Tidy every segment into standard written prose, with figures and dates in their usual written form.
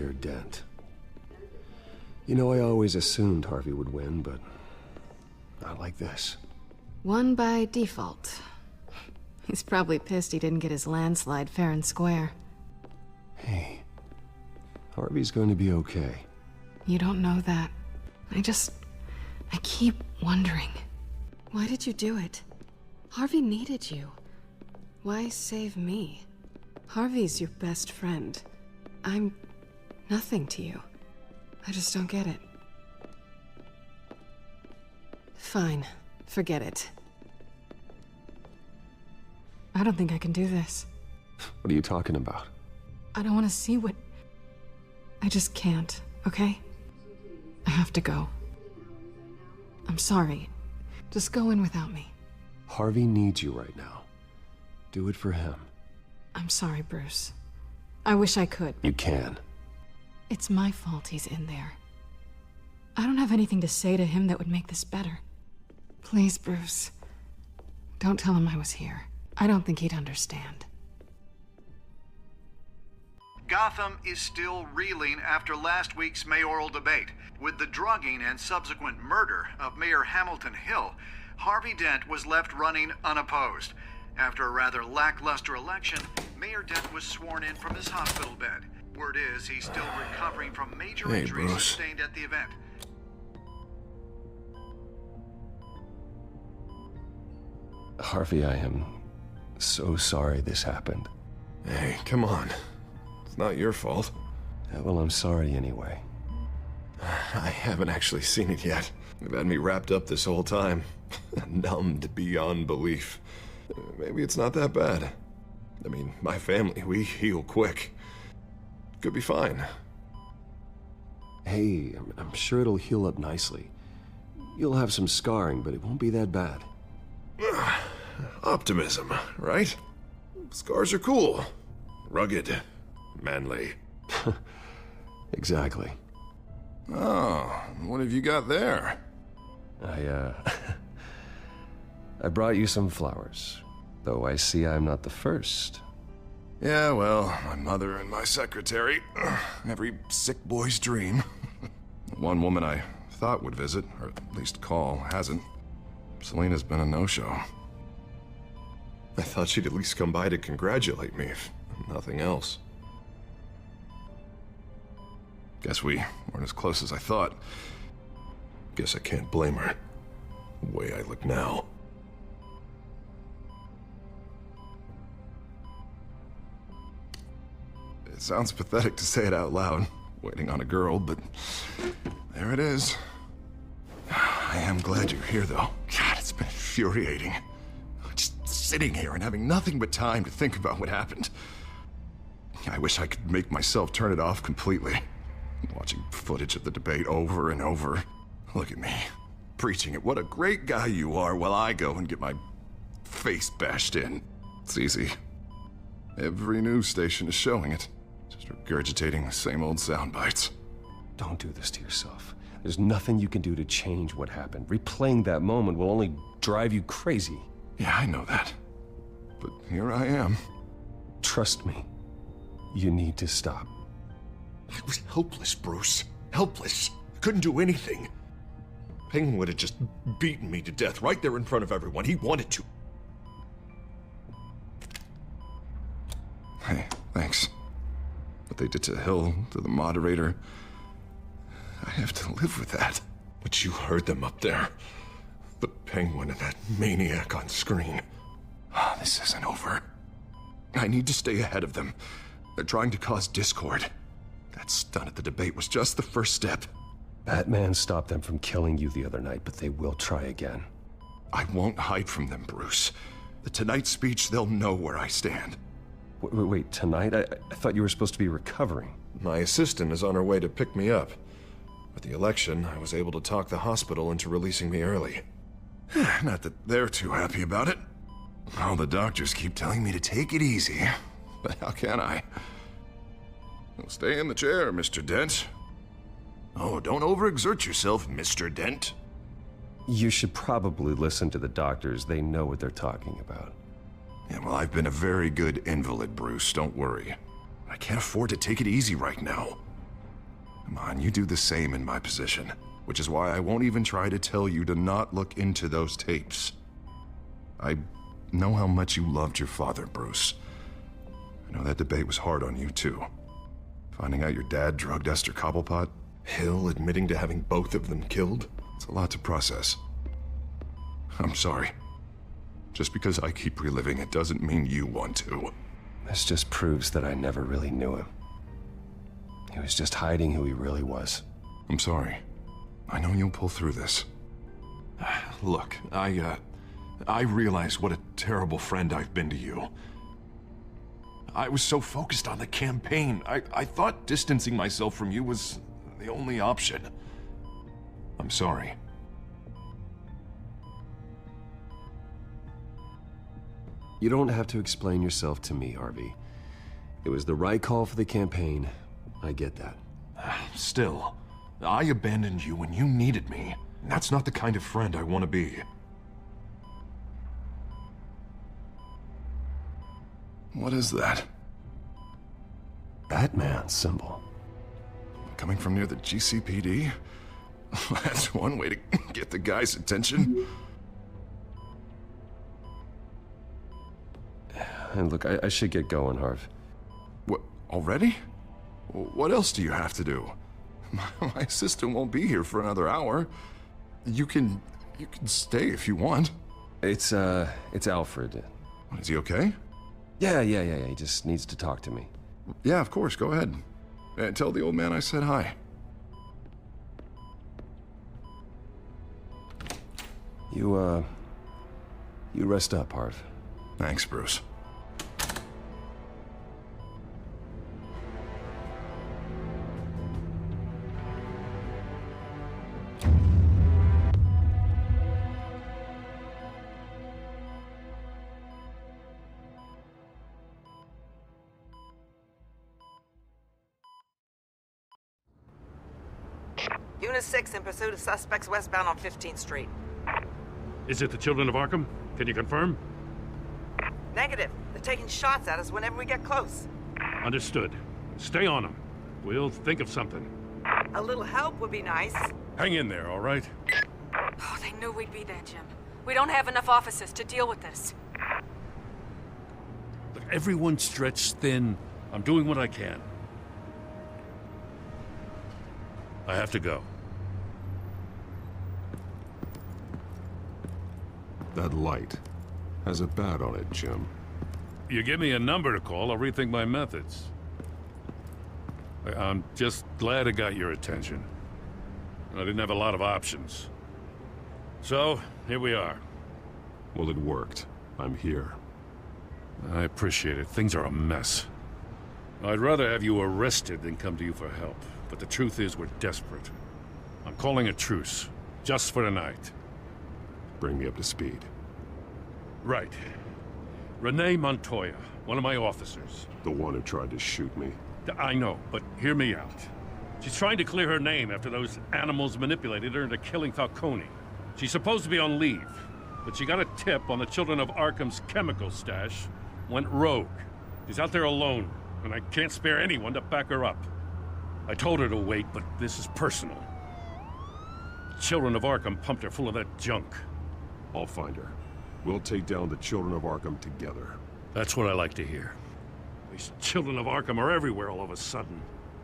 Mayor Dent. You know, I always assumed Harvey would win, but not like this. Won by default. He's probably pissed he didn't get his landslide fair and square. Hey, Harvey's going to be okay. You don't know that. I keep wondering. Why did you do it? Harvey needed you. Why save me? Harvey's your best friend. I'm nothing to you. I just don't get it. Fine. Forget it. I don't think I can do this. What are you talking about? I don't want to see what... I just can't, okay? I have to go. I'm sorry. Just go in without me. Harvey needs you right now. Do it for him. I'm sorry, Bruce. I wish I could. You can. It's my fault he's in there. I don't have anything to say to him that would make this better. Please, Bruce. Don't tell him I was here. I don't think he'd understand. Gotham is still reeling after last week's mayoral debate. With the drugging and subsequent murder of Mayor Hamilton Hill, Harvey Dent was left running unopposed. After a rather lackluster election, Mayor Dent was sworn in from his hospital bed. Word is he's still recovering from major injuries sustained at the event. Harvey, I am so sorry this happened. Hey, come on. It's not your fault. Yeah, well, I'm sorry anyway. I haven't actually seen it yet. They've had me wrapped up this whole time. Numbed beyond belief. Maybe it's not that bad. I mean, my family, we heal quick. Could be fine. Hey, I'm sure it'll heal up nicely. You'll have some scarring, but it won't be that bad. Optimism, right? Scars are cool. Rugged. Manly. Exactly. Oh, what have you got there? I brought you some flowers. Though I see I'm not the first. Yeah, well, my mother and my secretary. Every sick boy's dream. One woman I thought would visit, or at least call, hasn't. Selena's been a no-show. I thought she'd at least come by to congratulate me, if nothing else. Guess we weren't as close as I thought. Guess I can't blame her. The way I look now. It sounds pathetic to say it out loud, waiting on a girl, but there it is. I am glad you're here, though. God, it's been infuriating. Just sitting here and having nothing but time to think about what happened. I wish I could make myself turn it off completely. Watching footage of the debate over and over. Look at me, preaching at what a great guy you are while I go and get my face bashed in. It's easy. Every news station is showing it. Just regurgitating the same old sound bites. Don't do this to yourself. There's nothing you can do to change what happened. Replaying that moment will only drive you crazy. Yeah, I know that. But here I am. Trust me. You need to stop. I was helpless, Bruce. Helpless. Couldn't do anything. Penguin would have just beaten me to death right there in front of everyone. He wanted to. Hey, thanks. What they did to Hill, to the moderator, I have to live with that. But you heard them up there. The Penguin and that maniac on screen. This isn't over. I need to stay ahead of them. They're trying to cause discord. That stunt at the debate was just the first step. Batman stopped them from killing you the other night, but they will try again. I won't hide from them, Bruce. The Tonight speech, they'll know where I stand. Wait, tonight? I thought you were supposed to be recovering. My assistant is on her way to pick me up. With the election, I was able to talk the hospital into releasing me early. Not that they're too happy about it. All the doctors keep telling me to take it easy. But how can I? Well, stay in the chair, Mr. Dent. Oh, don't overexert yourself, Mr. Dent. You should probably listen to the doctors. They know what they're talking about. Yeah, well, I've been a very good invalid, Bruce. Don't worry. I can't afford to take it easy right now. Come on, you do the same in my position. Which is why I won't even try to tell you to not look into those tapes. I know how much you loved your father, Bruce. I know that debate was hard on you, too. Finding out your dad drugged Esther Cobblepot, Hill admitting to having both of them killed, it's a lot to process. I'm sorry. Just because I keep reliving it doesn't mean you want to. This just proves that I never really knew him. He was just hiding who he really was. I'm sorry. I know you'll pull through this. Look, I realize what a terrible friend I've been to you. I was so focused on the campaign. I thought distancing myself from you was the only option. I'm sorry. You don't have to explain yourself to me, Harvey. It was the right call for the campaign. I get that. Still, I abandoned you when you needed me. That's not the kind of friend I want to be. What is that? Batman symbol. Coming from near the GCPD? That's one way to get the guy's attention. And look, I should get going, Harv. What, already? What else do you have to do? My assistant won't be here for another hour. You can stay if you want. It's Alfred. Is he okay? Yeah. He just needs to talk to me. Yeah, of course. Go ahead. Tell the old man I said hi. You rest up, Harv. Thanks, Bruce. Unit 6 in pursuit of suspects westbound on 15th Street. Is it the Children of Arkham? Can you confirm? Negative. They're taking shots at us whenever we get close. Understood. Stay on them. We'll think of something. A little help would be nice. Hang in there, all right? Oh, they knew we'd be there, Jim. We don't have enough officers to deal with this. Look, everyone's stretched thin. I'm doing what I can. I have to go. That light has a bat on it, Jim. You give me a number to call, I'll rethink my methods. I'm just glad it got your attention. I didn't have a lot of options. So, here we are. Well, it worked. I'm here. I appreciate it. Things are a mess. I'd rather have you arrested than come to you for help. But the truth is, we're desperate. I'm calling a truce. Just for tonight. Bring me up to speed. Right. Renee Montoya, one of my officers. The one who tried to shoot me. I know, but hear me out. She's trying to clear her name after those animals manipulated her into killing Falcone. She's supposed to be on leave, but she got a tip on the Children of Arkham's chemical stash, went rogue. She's out there alone, and I can't spare anyone to back her up. I told her to wait, but this is personal. The Children of Arkham pumped her full of that junk. I'll find her. We'll take down the Children of Arkham together. That's what I like to hear. These Children of Arkham are everywhere all of a sudden.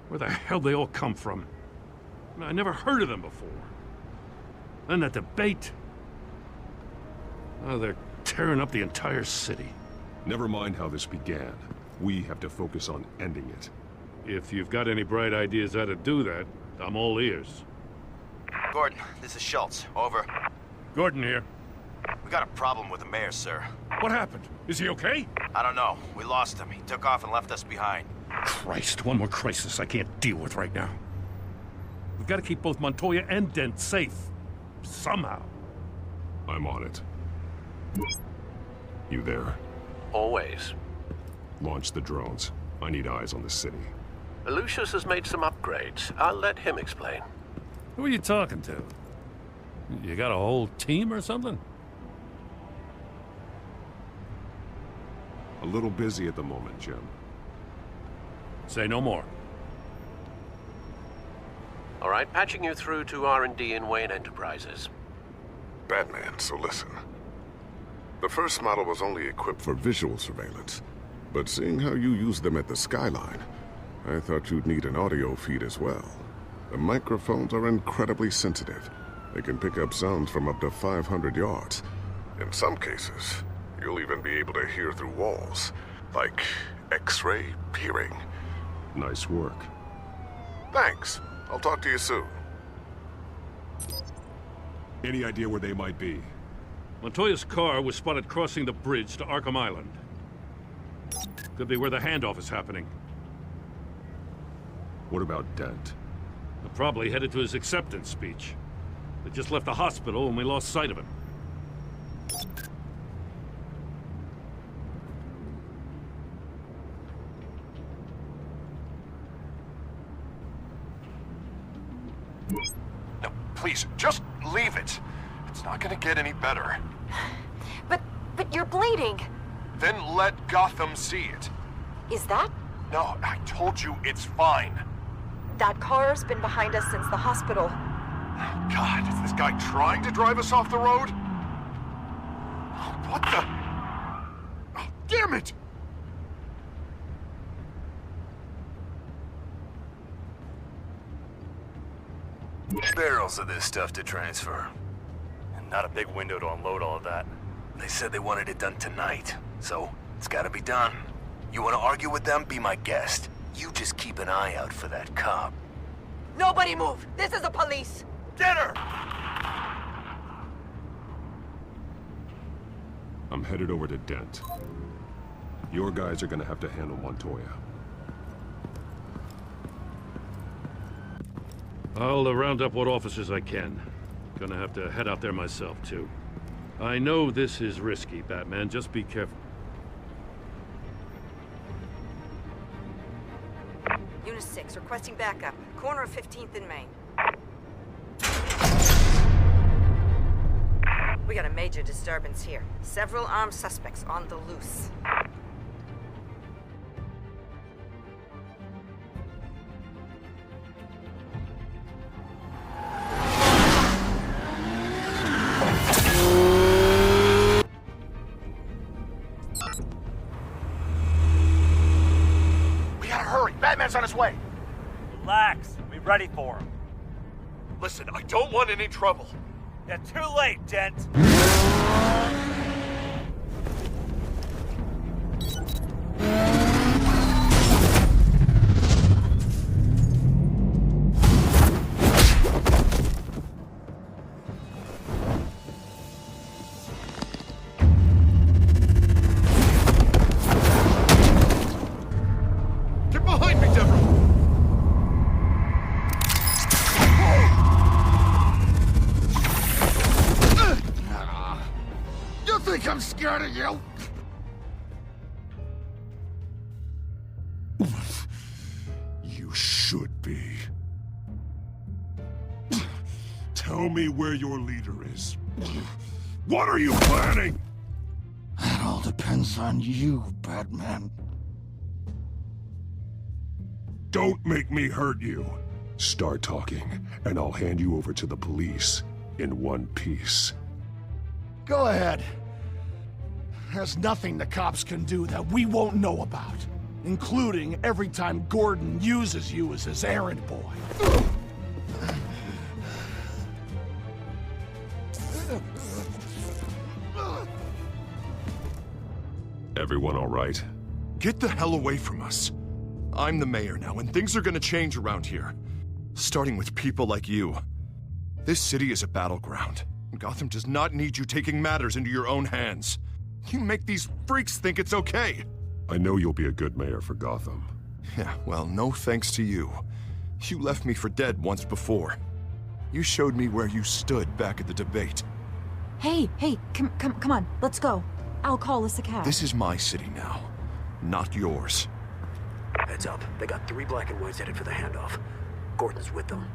Where the hell they all come from? I never heard of them before. Then that debate. Oh, they're tearing up the entire city. Never mind how this began. We have to focus on ending it. If you've got any bright ideas how to do that, I'm all ears. Gordon, this is Schultz. Over. Gordon here. We got a problem with the mayor, sir. What happened? Is he okay? I don't know. We lost him. He took off and left us behind. Christ, one more crisis I can't deal with right now. We've got to keep both Montoya and Dent safe. Somehow. I'm on it. You there? Always. Launch the drones. I need eyes on the city. Lucius has made some upgrades. I'll let him explain. Who are you talking to? You got a whole team or something? A little busy at the moment, Jim. Say no more. All right, patching you through to R&D in Wayne Enterprises. Batman, so listen. The first model was only equipped for visual surveillance, but seeing how you use them at the Skyline, I thought you'd need an audio feed as well. The microphones are incredibly sensitive. They can pick up sounds from up to 500 yards. In some cases, you'll even be able to hear through walls, like X-ray hearing. Nice work. Thanks. I'll talk to you soon. Any idea where they might be? Montoya's car was spotted crossing the bridge to Arkham Island. Could be where the handoff is happening. What about Dent? They're probably headed to his acceptance speech. They just left the hospital and we lost sight of him. No, please, just leave it. It's not gonna get any better. But you're bleeding. Then let Gotham see it. Is that? No, I told you it's fine. That car's been behind us since the hospital. God, is this guy trying to drive us off the road? What the? Oh, damn it! Barrels of this stuff to transfer. And not a big window to unload all of that. They said they wanted it done tonight, so it's gotta be done. You wanna argue with them? Be my guest. You just keep an eye out for that cop. Nobody move! This is the police! Get her! I'm headed over to Dent. Your guys are gonna have to handle Montoya. I'll round up what officers I can. Gonna have to head out there myself, too. I know this is risky, Batman. Just be careful. Unit 6, requesting backup. Corner of 15th and Main. We got a major disturbance here. Several armed suspects on the loose. Batman's on his way. Relax. Be ready for him. Listen, I don't want any trouble. You're too late, Dent. I'm scared of you. You should be. Tell me where your leader is. What are you planning? That all depends on you, Batman. Don't make me hurt you. Start talking, and I'll hand you over to the police in one piece. Go ahead. There's nothing the cops can do that we won't know about, including every time Gordon uses you as his errand boy. Everyone all right? Get the hell away from us. I'm the mayor now, and things are gonna change around here. Starting with people like you. This city is a battleground. Gotham does not need you taking matters into your own hands. You make these freaks think it's okay. I know you'll be a good mayor for Gotham. Yeah, well, no thanks to you. You left me for dead once before. You showed me where you stood back at the debate. Hey, come on, let's go. I'll call us a cab. This is my city now, not yours. Heads up, they got 3 black and whites headed for the handoff. Gordon's with them.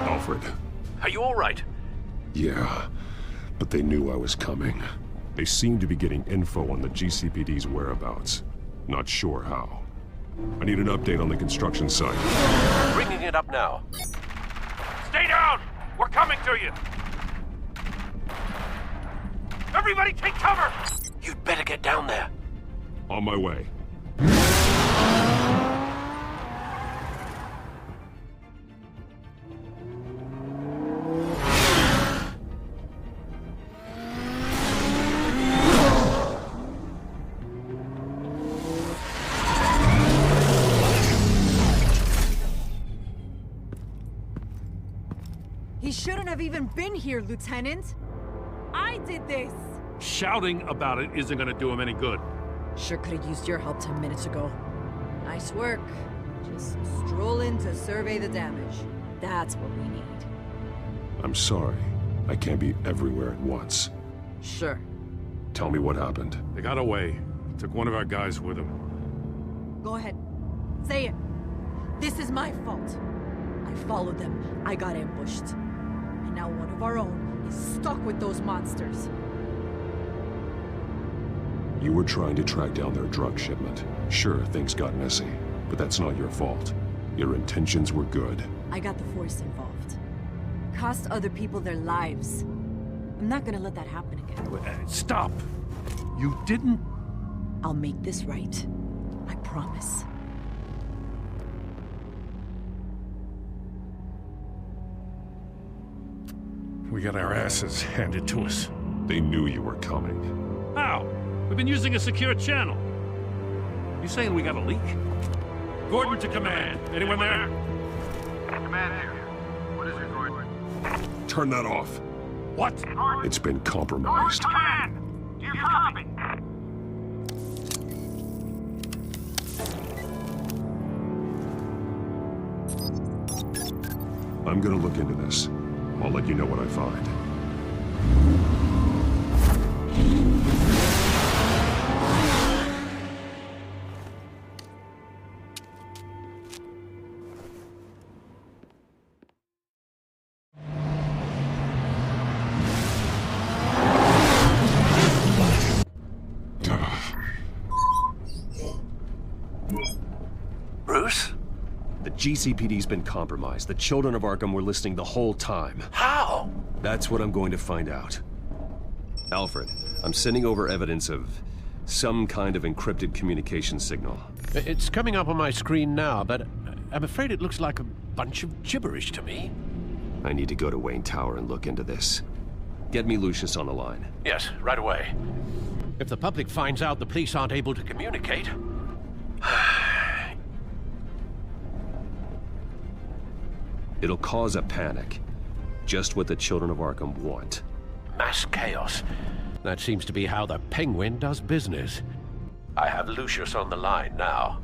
Alfred. Are you all right? Yeah. But they knew I was coming. They seemed to be getting info on the GCPD's whereabouts. Not sure how. I need an update on the construction site. Bringing it up now. Stay down! We're coming to you! Everybody take cover! You'd better get down there. On my way. He shouldn't have even been here, Lieutenant. I did this. Shouting about it isn't gonna do him any good. Sure could have used your help 10 minutes ago. Nice work. Just stroll in to survey the damage. That's what we need. I'm sorry. I can't be everywhere at once. Sure. Tell me what happened. They got away. Took one of our guys with them. Go ahead. Say it. This is my fault. I followed them. I got ambushed. And now one of our own is stuck with those monsters. You were trying to track down their drug shipment. Sure, things got messy, but that's not your fault. Your intentions were good. I got the Force involved. Cost other people their lives. I'm not gonna let that happen again. Stop! You didn't... I'll make this right. I promise. We got our asses handed to us. They knew you were coming. How? We've been using a secure channel. You saying we got a leak? Gordon to command. Anyone there? Command here. What is it, Gordon? Turn that off. What? It's been compromised. Command! Do you copy? I'm gonna look into this. I'll let you know what I find. Bruce? The GCPD's been compromised. The children of Arkham were listening the whole time. How? That's what I'm going to find out. Alfred, I'm sending over evidence of some kind of encrypted communication signal. It's coming up on my screen now, but I'm afraid it looks like a bunch of gibberish to me. I need to go to Wayne Tower and look into this. Get me Lucius on the line. Yes, right away. If the public finds out the police aren't able to communicate... It'll cause a panic. Just what the children of Arkham want. Mass chaos. That seems to be how the Penguin does business. I have Lucius on the line now.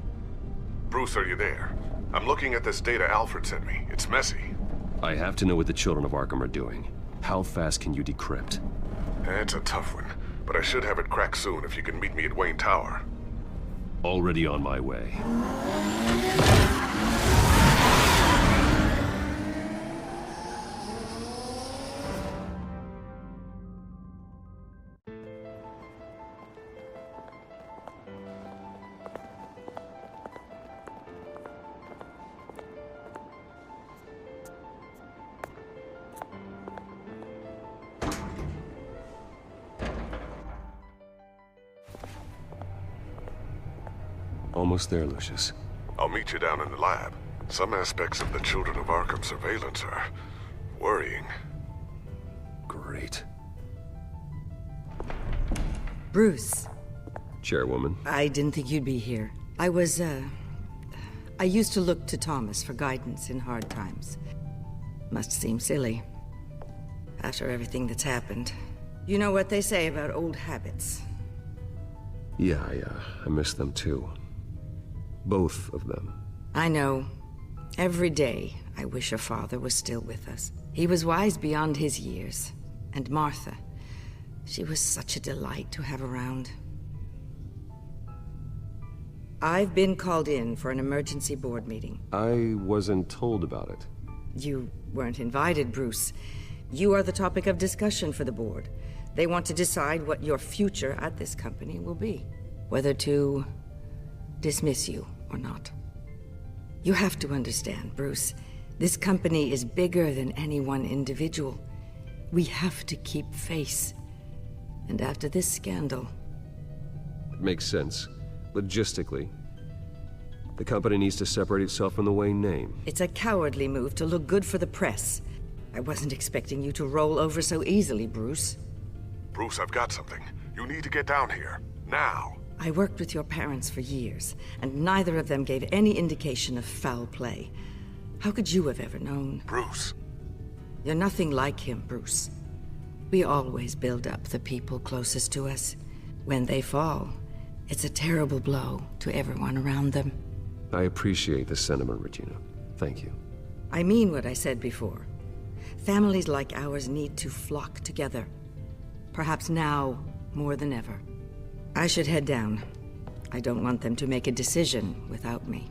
Bruce, are you there? I'm looking at this data Alfred sent me. It's messy. I have to know what the children of Arkham are doing. How fast can you decrypt? It's a tough one, but I should have it cracked soon if you can meet me at Wayne Tower. Already on my way. Almost there, Lucius. I'll meet you down in the lab. Some aspects of the Children of Arkham surveillance are worrying. Great. Bruce. Chairwoman. I didn't think you'd be here. I used to look to Thomas for guidance in hard times. Must seem silly. After everything that's happened. You know what they say about old habits. Yeah, I miss them too. Both of them. I know. Every day, I wish your father was still with us. He was wise beyond his years. And Martha, she was such a delight to have around. I've been called in for an emergency board meeting. I wasn't told about it. You weren't invited, Bruce. You are the topic of discussion for the board. They want to decide what your future at this company will be. Whether to dismiss you or not. You have to understand, Bruce. This company is bigger than any one individual. We have to keep face. And after this scandal... It makes sense. Logistically. The company needs to separate itself from the Wayne name. It's a cowardly move to look good for the press. I wasn't expecting you to roll over so easily, Bruce. Bruce, I've got something. You need to get down here. Now. I worked with your parents for years, and neither of them gave any indication of foul play. How could you have ever known? Bruce. You're nothing like him, Bruce. We always build up the people closest to us. When they fall, it's a terrible blow to everyone around them. I appreciate the sentiment, Regina. Thank you. I mean what I said before. Families like ours need to flock together. Perhaps now, more than ever. I should head down. I don't want them to make a decision without me.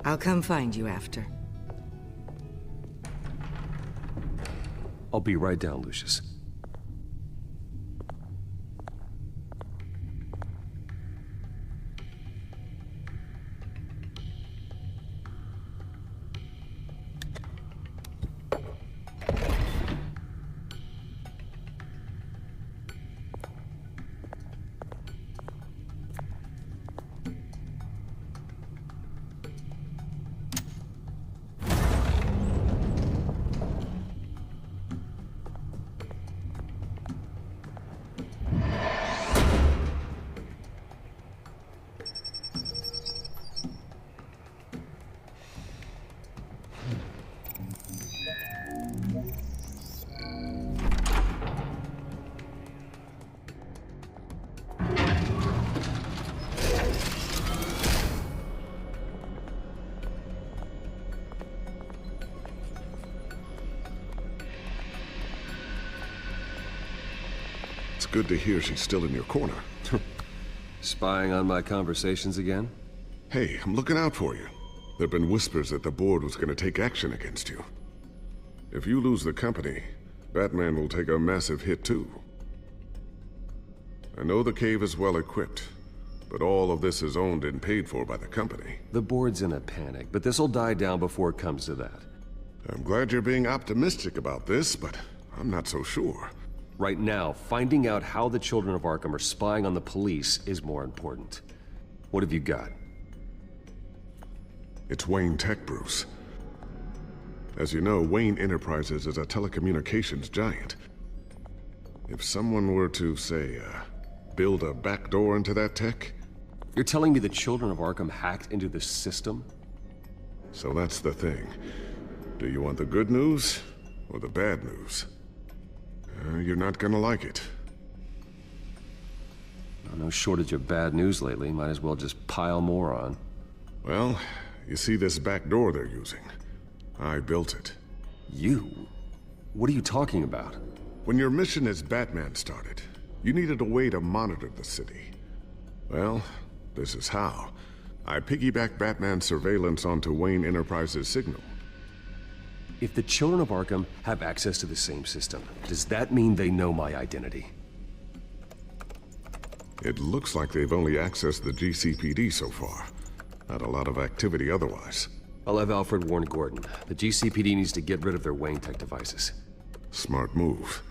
I'll come find you after. I'll be right down, Lucius. Good to hear she's still in your corner. Spying on my conversations again? Hey, I'm looking out for you. There've been whispers that the board was going to take action against you. If you lose the company, Batman will take a massive hit too. I know the cave is well equipped, but all of this is owned and paid for by the company. The board's in a panic, but this'll die down before it comes to that. I'm glad you're being optimistic about this, but I'm not so sure. Right now, finding out how the children of Arkham are spying on the police is more important. What have you got? It's Wayne Tech, Bruce. As you know, Wayne Enterprises is a telecommunications giant. If someone were to, say, build a backdoor into that tech... You're telling me the children of Arkham hacked into this system? So that's the thing. Do you want the good news or the bad news? You're not gonna like it. No shortage of bad news lately. Might as well just pile more on. Well, you see this back door they're using? I built it. You? What are you talking about? When your mission as Batman started, you needed a way to monitor the city. Well, this is how. I piggybacked Batman's surveillance onto Wayne Enterprises' signal. If the children of Arkham have access to the same system, does that mean they know my identity? It looks like they've only accessed the GCPD so far. Not a lot of activity otherwise. I'll have Alfred warn Gordon. The GCPD needs to get rid of their Wayne Tech devices. Smart move.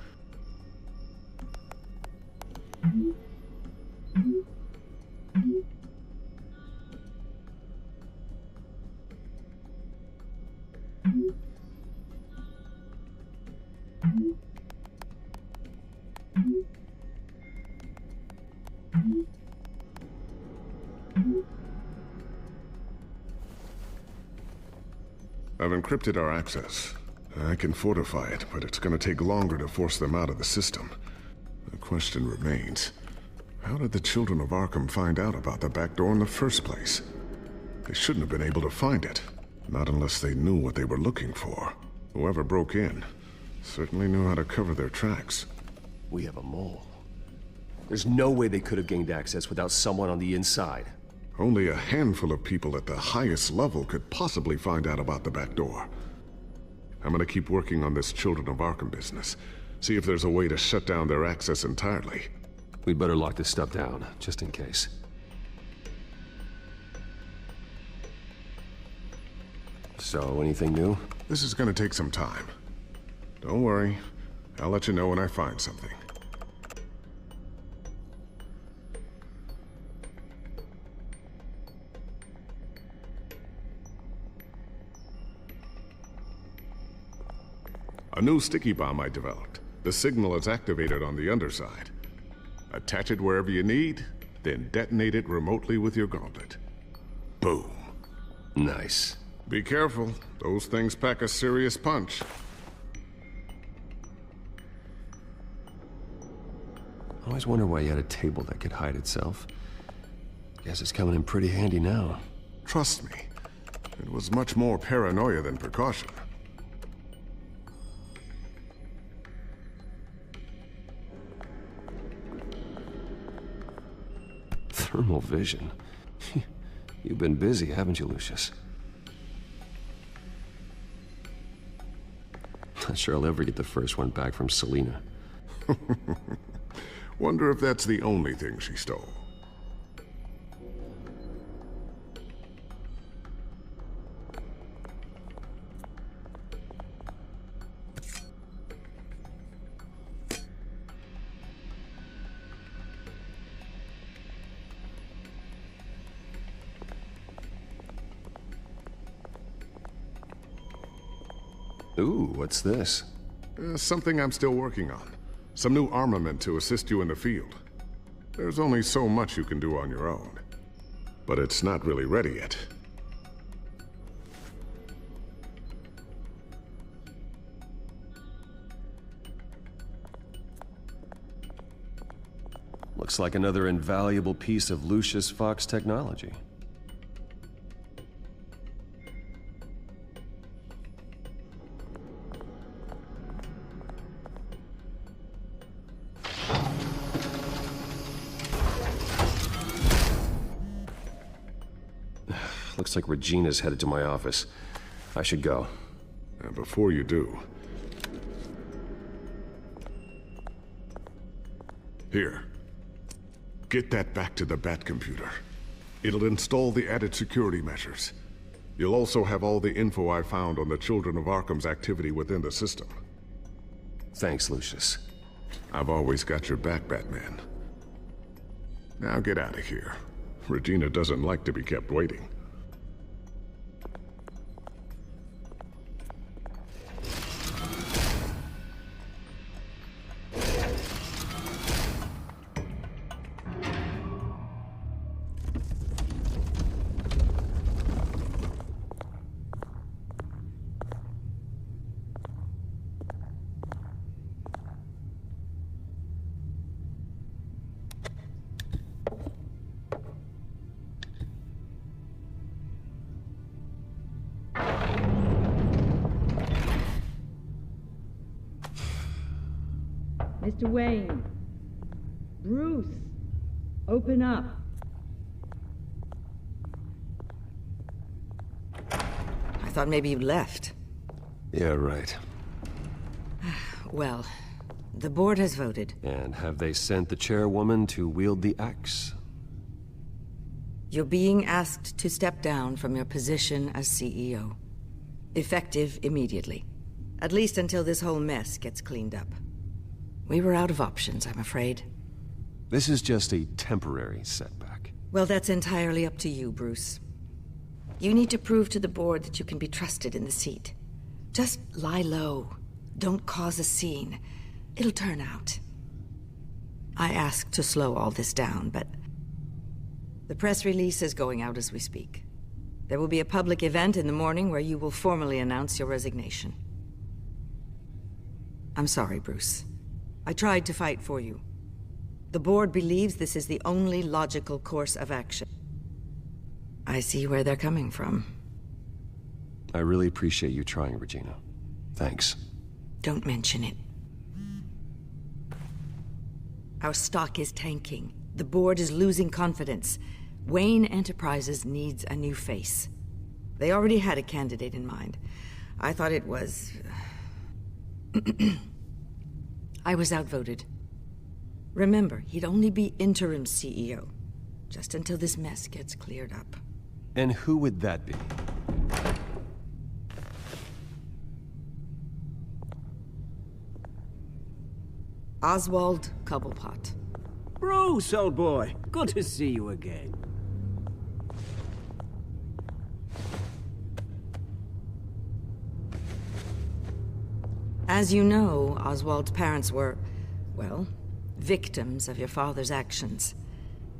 I've encrypted our access. I can fortify it, but it's gonna take longer to force them out of the system. The question remains, how did the children of Arkham find out about the back door in the first place? They shouldn't have been able to find it. Not unless they knew what they were looking for. Whoever broke in certainly knew how to cover their tracks. We have a mole. There's no way they could have gained access without someone on the inside. Only a handful of people at the highest level could possibly find out about the back door. I'm gonna keep working on this Children of Arkham business. See if there's a way to shut down their access entirely. We'd better lock this stuff down, just in case. So, anything new? This is gonna take some time. Don't worry. I'll let you know when I find something. A new sticky bomb I developed. The signal is activated on the underside. Attach it wherever you need, then detonate it remotely with your gauntlet. Boom. Nice. Be careful. Those things pack a serious punch. I always wonder why you had a table that could hide itself. Guess it's coming in pretty handy now. Trust me, it was much more paranoia than precaution. Thermal vision. You've been busy, haven't you, Lucius? Not sure I'll ever get the first one back from Selena. Wonder if that's the only thing she stole. Ooh, what's this? Something I'm still working on. Some new armament to assist you in the field. There's only so much you can do on your own. But it's not really ready yet. Looks like another invaluable piece of Lucius Fox technology. Looks like Regina's headed to my office. I should go. And before you do... Here. Get that back to the Bat computer. It'll install the added security measures. You'll also have all the info I found on the Children of Arkham's activity within the system. Thanks, Lucius. I've always got your back, Batman. Now get out of here. Regina doesn't like to be kept waiting. Mr. Wayne. Bruce. Open up. I thought maybe you left. Yeah, right. Well, the board has voted. And have they sent the chairwoman to wield the axe? You're being asked to step down from your position as CEO. Effective immediately. At least until this whole mess gets cleaned up. We were out of options, I'm afraid. This is just a temporary setback. Well, that's entirely up to you, Bruce. You need to prove to the board that you can be trusted in the seat. Just lie low. Don't cause a scene. It'll turn out. I asked to slow all this down, but... the press release is going out as we speak. There will be a public event in the morning where you will formally announce your resignation. I'm sorry, Bruce. I tried to fight for you. The board believes this is the only logical course of action. I see where they're coming from. I really appreciate you trying, Regina. Thanks. Don't mention it. Our stock is tanking. The board is losing confidence. Wayne Enterprises needs a new face. They already had a candidate in mind. I thought it was... I was outvoted. Remember, he'd only be interim CEO, just until this mess gets cleared up. And who would that be? Oswald Cobblepot. Bruce, old boy. Good to see you again. As you know, Oswald's parents were, well, victims of your father's actions.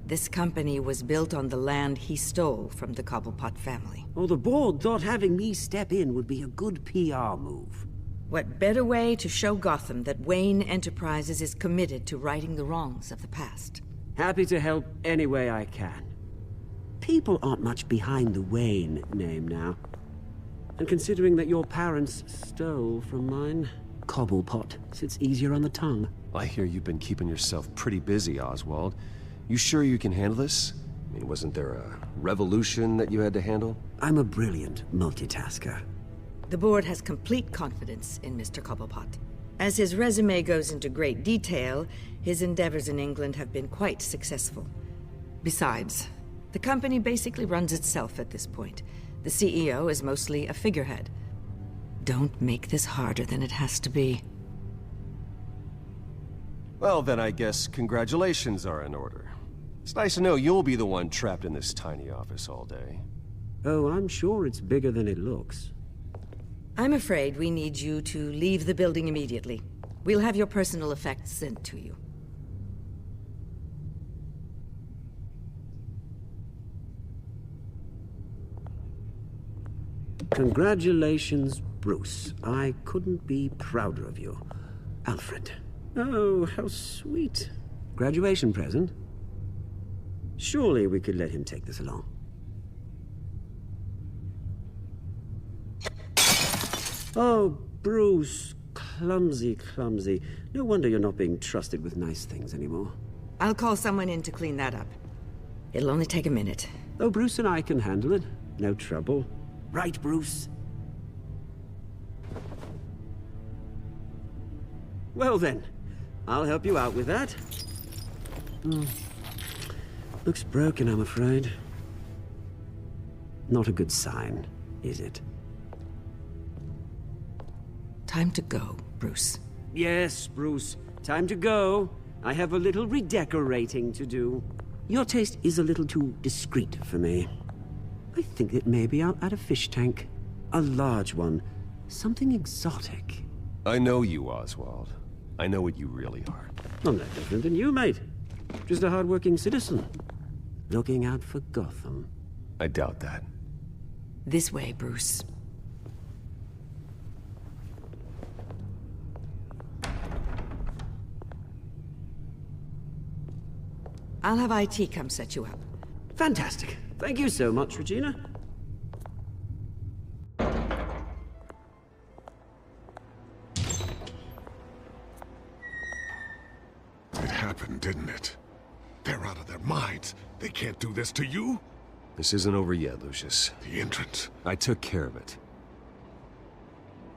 This company was built on the land he stole from the Cobblepot family. Oh, the board thought having me step in would be a good PR move. What better way to show Gotham that Wayne Enterprises is committed to righting the wrongs of the past? Happy to help any way I can. People aren't much behind the Wayne name now. And considering that your parents stole from mine, Cobblepot sits easier on the tongue. I hear you've been keeping yourself pretty busy, Oswald. You sure you can handle this? I mean, wasn't there a revolution that you had to handle? I'm a brilliant multitasker. The board has complete confidence in Mr. Cobblepot. As his resume goes into great detail, his endeavors in England have been quite successful. Besides, the company basically runs itself at this point. The CEO is mostly a figurehead. Don't make this harder than it has to be. Well, then I guess congratulations are in order. It's nice to know you'll be the one trapped in this tiny office all day. Oh, I'm sure it's bigger than it looks. I'm afraid we need you to leave the building immediately. We'll have your personal effects sent to you. Congratulations, Bruce. I couldn't be prouder of you. Alfred. Oh, how sweet. Graduation present? Surely we could let him take this along. Oh, Bruce. Clumsy, clumsy. No wonder you're not being trusted with nice things anymore. I'll call someone in to clean that up. It'll only take a minute. Oh, Bruce and I can handle it. No trouble. Right, Bruce? Well then, I'll help you out with that. Looks broken, I'm afraid. Not a good sign, is it? Time to go, Bruce. Yes, Bruce. Time to go. I have a little redecorating to do. Your taste is a little too discreet for me. I think that maybe I'll add a fish tank. A large one. Something exotic. I know you, Oswald. I know what you really are. I'm no different than you, mate. Just a hard-working citizen. Looking out for Gotham. I doubt that. This way, Bruce. I'll have IT come set you up. Fantastic. Thank you so much, Regina. It happened, didn't it? They're out of their minds. They can't do this to you. This isn't over yet, Lucius. The entrance. I took care of it.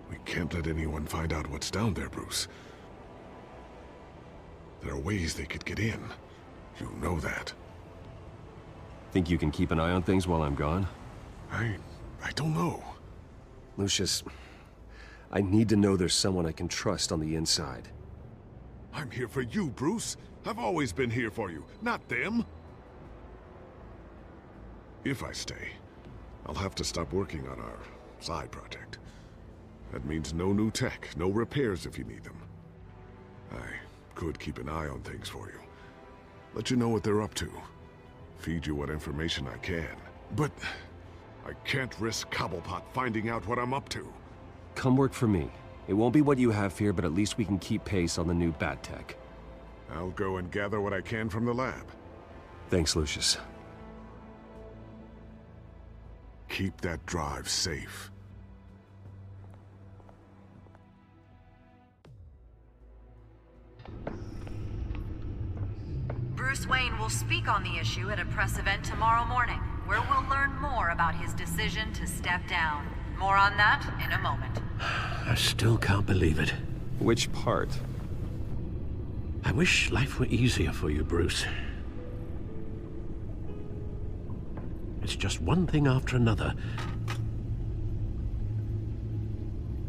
We can't let anyone find out what's down there, Bruce. There are ways they could get in. You know that. Think you can keep an eye on things while I'm gone? I don't know. Lucius, I need to know there's someone I can trust on the inside. I'm here for you, Bruce. I've always been here for you, not them. If I stay, I'll have to stop working on our side project. That means no new tech, no repairs if you need them. I could keep an eye on things for you. Let you know what they're up to. Feed you what information I can. But I can't risk Cobblepot finding out what I'm up to. Come work for me. It won't be what you have here, but at least we can keep pace on the new bat tech. I'll go and gather what I can from the lab. Thanks, Lucius. Keep that drive safe. Bruce Wayne will speak on the issue at a press event tomorrow morning, where we'll learn more about his decision to step down. More on that in a moment. I still can't believe it. Which part? I wish life were easier for you, Bruce. It's just one thing after another.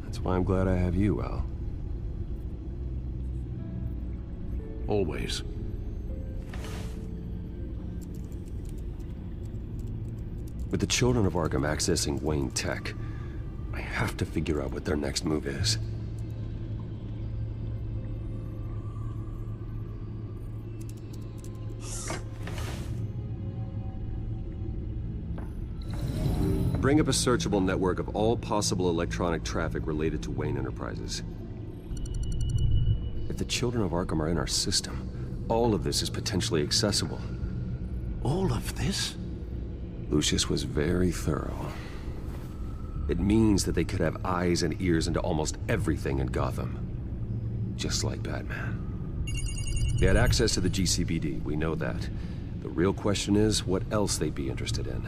That's why I'm glad I have you, Al. Always. With the children of Arkham accessing Wayne Tech, I have to figure out what their next move is. Bring up a searchable network of all possible electronic traffic related to Wayne Enterprises. If the children of Arkham are in our system, all of this is potentially accessible. All of this? Lucius was very thorough. It means that they could have eyes and ears into almost everything in Gotham. Just like Batman. They had access to the GCPD, we know that. The real question is what else they'd be interested in.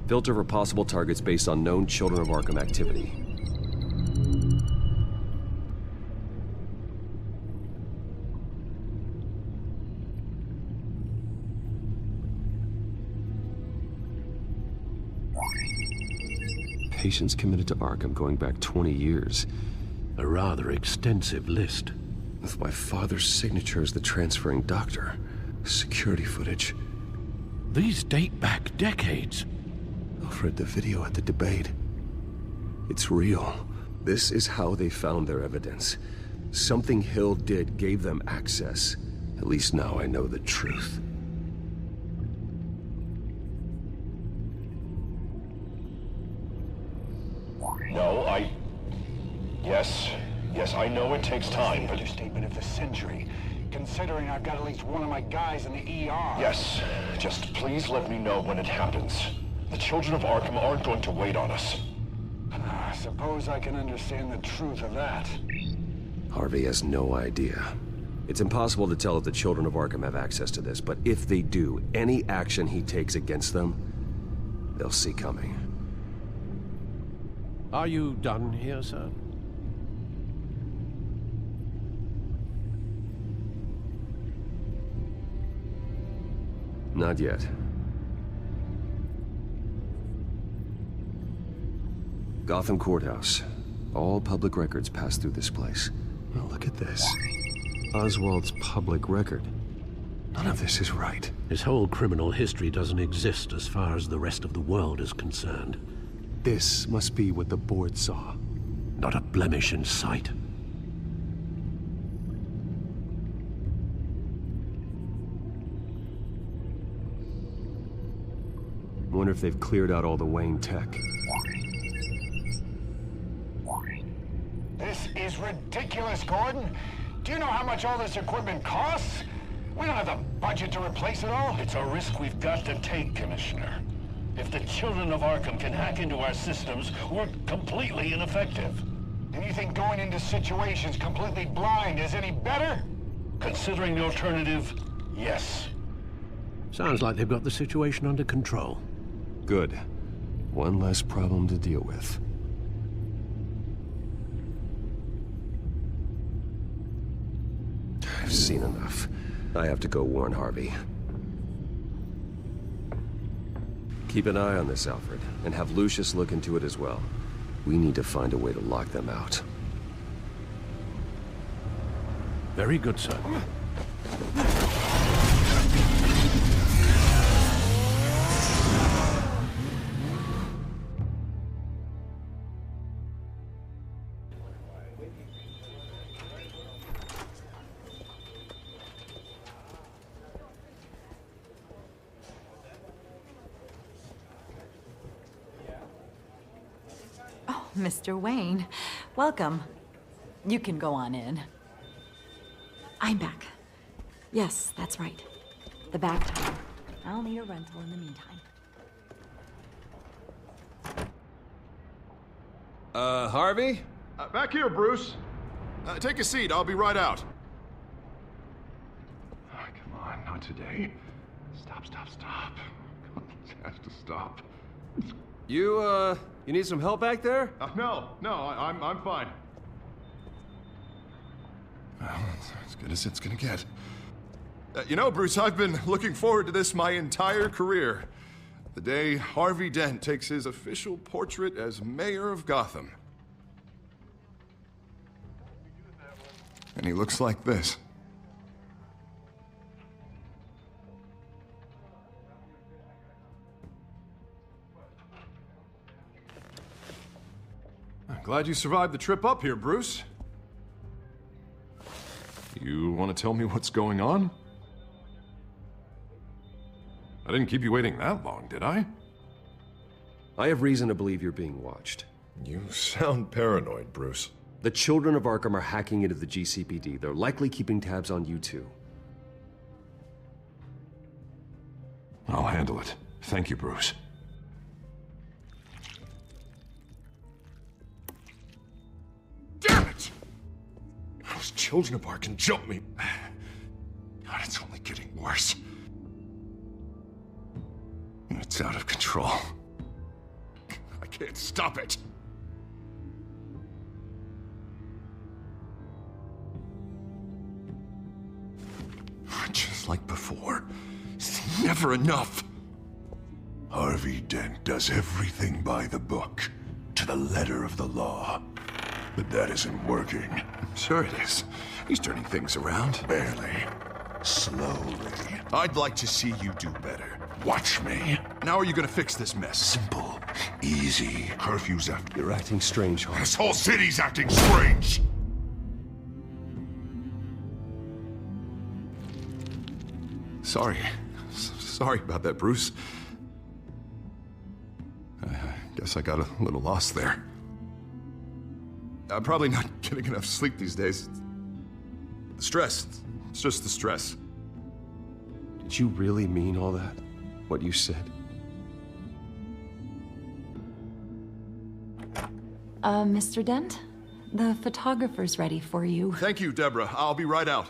Filter for possible targets based on known Children of Arkham activity. Patients committed to Arkham going back 20 years. A rather extensive list. With my father's signature as the transferring doctor. Security footage. These date back decades. I've read the video at the debate. It's real. This is how they found their evidence. Something Hill did gave them access. At least now I know the truth. No, Yes, I know it takes time, but... Understatement of the century, considering I've got at least one of my guys in the ER. Yes, just please let me know when it happens. The children of Arkham aren't going to wait on us. I suppose I can understand the truth of that. Harvey has no idea. It's impossible to tell if the children of Arkham have access to this, but if they do, any action he takes against them, they'll see coming. Are you done here, sir? Not yet. Gotham Courthouse. All public records pass through this place. Well, look at this. Oswald's public record. None of this is right. His whole criminal history doesn't exist as far as the rest of the world is concerned. This must be what the board saw. Not a blemish in sight. Wonder if they've cleared out all the Wayne tech. This is ridiculous, Gordon. Do you know how much all this equipment costs? We don't have the budget to replace it all. It's a risk we've got to take, Commissioner. If the children of Arkham can hack into our systems, we're completely ineffective. And you think going into situations completely blind is any better? Considering the alternative, yes. Sounds like they've got the situation under control. Good. One less problem to deal with. I've seen enough. I have to go warn Harvey. Keep an eye on this, Alfred, and have Lucius look into it as well. We need to find a way to lock them out. Very good, sir. Mr. Wayne, welcome. You can go on in. I'm back. Yes, that's right. The back time. I'll need a rental in the meantime. Harvey? Back here, Bruce. Take a seat, I'll be right out. Oh, come on, not today. Stop. It has to stop. You need some help back there? No, I'm fine. Well, it's as good as it's gonna get. You know, Bruce, I've been looking forward to this my entire career. The day Harvey Dent takes his official portrait as mayor of Gotham. And he looks like this. I'm glad you survived the trip up here, Bruce. You want to tell me what's going on? I didn't keep you waiting that long, did I? I have reason to believe you're being watched. You sound paranoid, Bruce. The children of Arkham are hacking into the GCPD. They're likely keeping tabs on you too. I'll handle it. Thank you, Bruce. Damn it! Those children of Arkham jumped me. God, it's only getting worse. It's out of control. I can't stop it. Just like before. It's never enough. Harvey Dent does everything by the book, to the letter of the law. But that isn't working. Sure it is. He's turning things around. Barely. Slowly. I'd like to see you do better. Watch me. Now are you gonna fix this mess? Simple. Easy. Curfew's after. You're acting strange, Harvey. This whole city's acting strange! Sorry. Sorry about that, Bruce. I guess I got a little lost there. I'm probably not getting enough sleep these days. The stress. It's just the stress. Did you really mean all that? What you said? Mr. Dent? The photographer's ready for you. Thank you, Deborah. I'll be right out.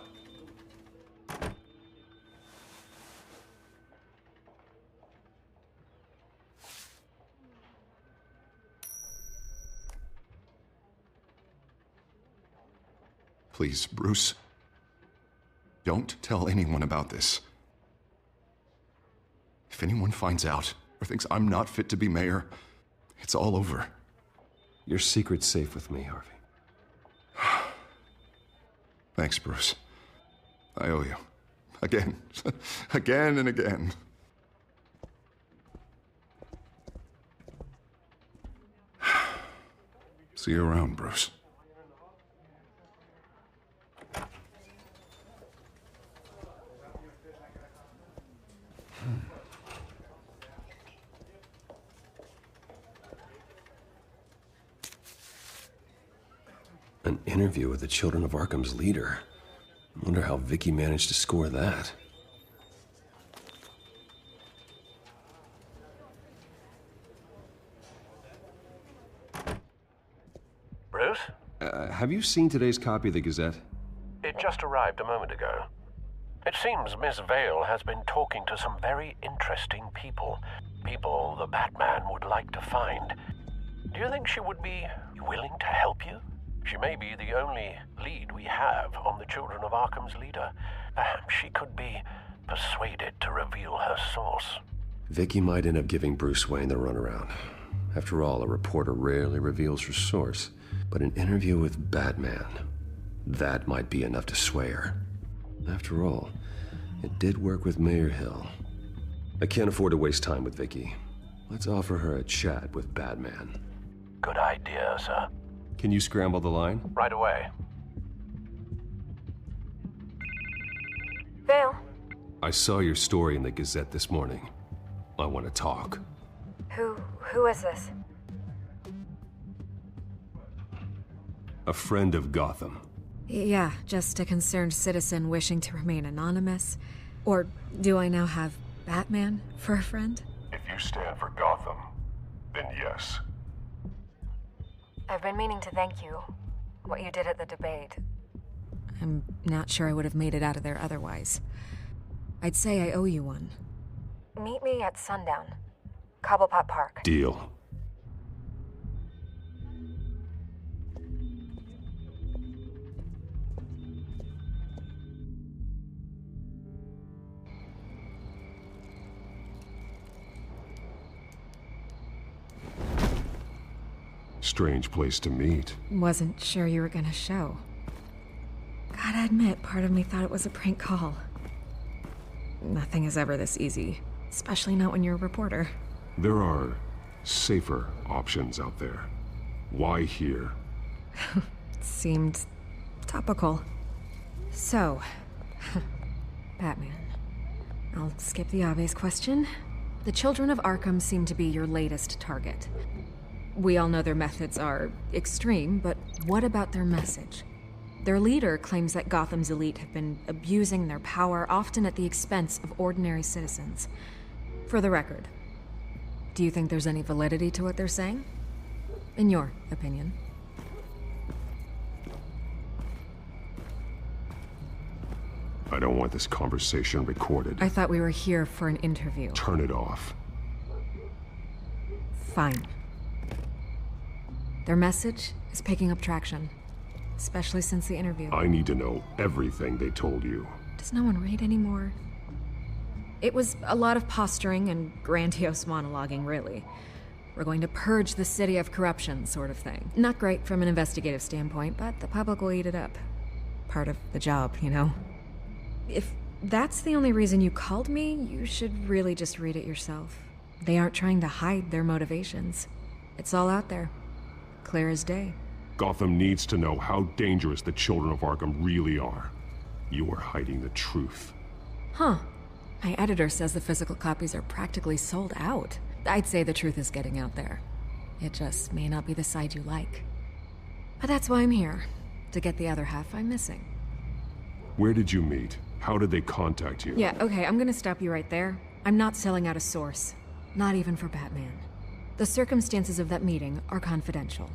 Please, Bruce. Don't tell anyone about this. If anyone finds out or thinks I'm not fit to be mayor, it's all over. Your secret's safe with me, Harvey. Thanks, Bruce. I owe you. Again. Again and again. See you around, Bruce. An interview with the Children of Arkham's leader. I wonder how Vicky managed to score that. Bruce? Have you seen today's copy of the Gazette? It just arrived a moment ago. It seems Miss Vale has been talking to some very interesting people. People the Batman would like to find. Do you think she would be willing to help you? She may be the only lead we have on the Children of Arkham's leader. Perhaps she could be persuaded to reveal her source. Vicky might end up giving Bruce Wayne the runaround. After all, a reporter rarely reveals her source. But an interview with Batman, that might be enough to sway her. After all, it did work with Mayor Hill. I can't afford to waste time with Vicky. Let's offer her a chat with Batman. Good idea, sir. Can you scramble the line? Right away. Vale? I saw your story in the Gazette this morning. I want to talk. Who is this? A friend of Gotham. Yeah, just a concerned citizen wishing to remain anonymous. Or do I now have Batman for a friend? If you stand for Gotham, then yes. I've been meaning to thank you. What you did at the debate. I'm not sure I would have made it out of there otherwise. I'd say I owe you one. Meet me at sundown. Cobblepot Park. Deal. Strange place to meet. Wasn't sure you were gonna show. Gotta admit, part of me thought it was a prank call. Nothing is ever this easy, especially not when you're a reporter. There are safer options out there. Why here? Seemed topical. So, Batman. I'll skip the obvious question. The children of Arkham seem to be your latest target. We all know their methods are extreme, but what about their message? Their leader claims that Gotham's elite have been abusing their power, often at the expense of ordinary citizens. For the record, do you think there's any validity to what they're saying? In your opinion? I don't want this conversation recorded. I thought we were here for an interview. Turn it off. Fine. Their message is picking up traction, especially since the interview. I need to know everything they told you. Does no one read anymore? It was a lot of posturing and grandiose monologuing, really. We're going to purge the city of corruption, sort of thing. Not great from an investigative standpoint, but the public will eat it up. Part of the job, you know? If that's the only reason you called me, you should really just read it yourself. They aren't trying to hide their motivations. It's all out there. Clear as day. Gotham needs to know how dangerous the children of Arkham really are. You are hiding the truth. Huh. My editor says the physical copies are practically sold out. I'd say the truth is getting out there. It just may not be the side you like. But that's why I'm here. To get the other half I'm missing. Where did you meet? How did they contact you? Yeah, okay, I'm gonna stop you right there. I'm not selling out a source. Not even for Batman. The circumstances of that meeting are confidential.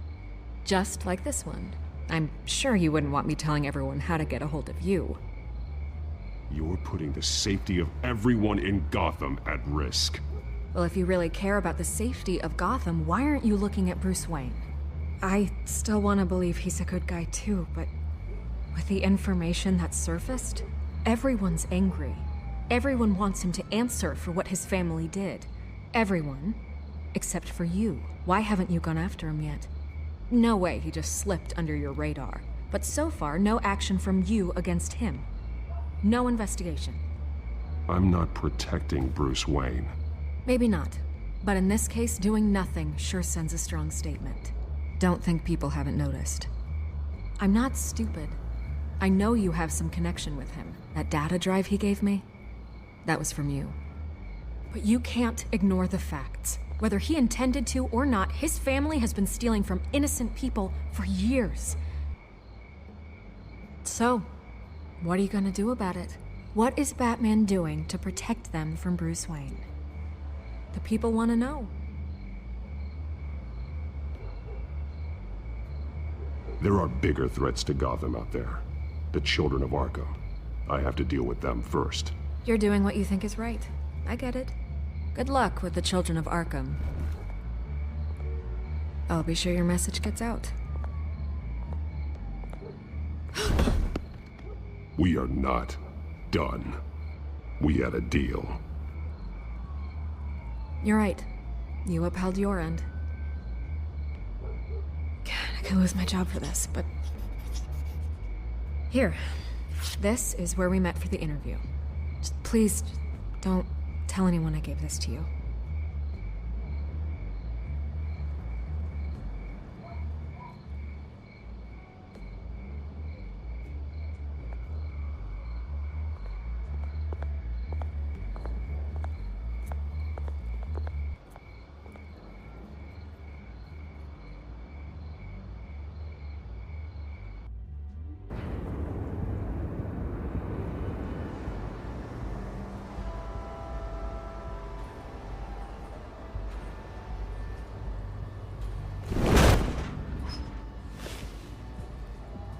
Just like this one. I'm sure you wouldn't want me telling everyone how to get a hold of you. You're putting the safety of everyone in Gotham at risk. Well, if you really care about the safety of Gotham, why aren't you looking at Bruce Wayne? I still want to believe he's a good guy too, but with the information that surfaced, everyone's angry. Everyone wants him to answer for what his family did. Everyone, except for you. Why haven't you gone after him yet? No way he just slipped under your radar. But so far, no action from you against him. No investigation. I'm not protecting Bruce Wayne. Maybe not. But in this case, doing nothing sure sends a strong statement. Don't think people haven't noticed. I'm not stupid. I know you have some connection with him. That data drive he gave me, that was from you. But you can't ignore the facts. Whether he intended to or not, his family has been stealing from innocent people for years. So, what are you gonna do about it? What is Batman doing to protect them from Bruce Wayne? The people want to know. There are bigger threats to Gotham out there. The children of Arkham. I have to deal with them first. You're doing what you think is right. I get it. Good luck with the children of Arkham. I'll be sure your message gets out. We are not done. We had a deal. You're right. You upheld your end. God, I could lose my job for this, but... Here. This is where we met for the interview. Just please, don't tell anyone I gave this to you.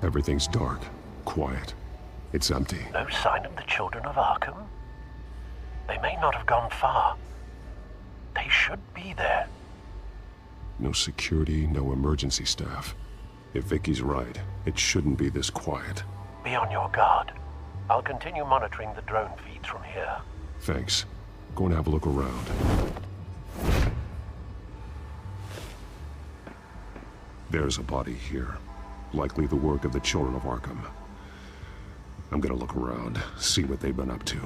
Everything's dark, quiet. It's empty. No sign of the children of Arkham? They may not have gone far. They should be there. No security, no emergency staff. If Vicky's right, it shouldn't be this quiet. Be on your guard. I'll continue monitoring the drone feeds from here. Thanks. Going to have a look around. There's a body here. Likely the work of the children of Arkham. I'm gonna look around, see what they've been up to.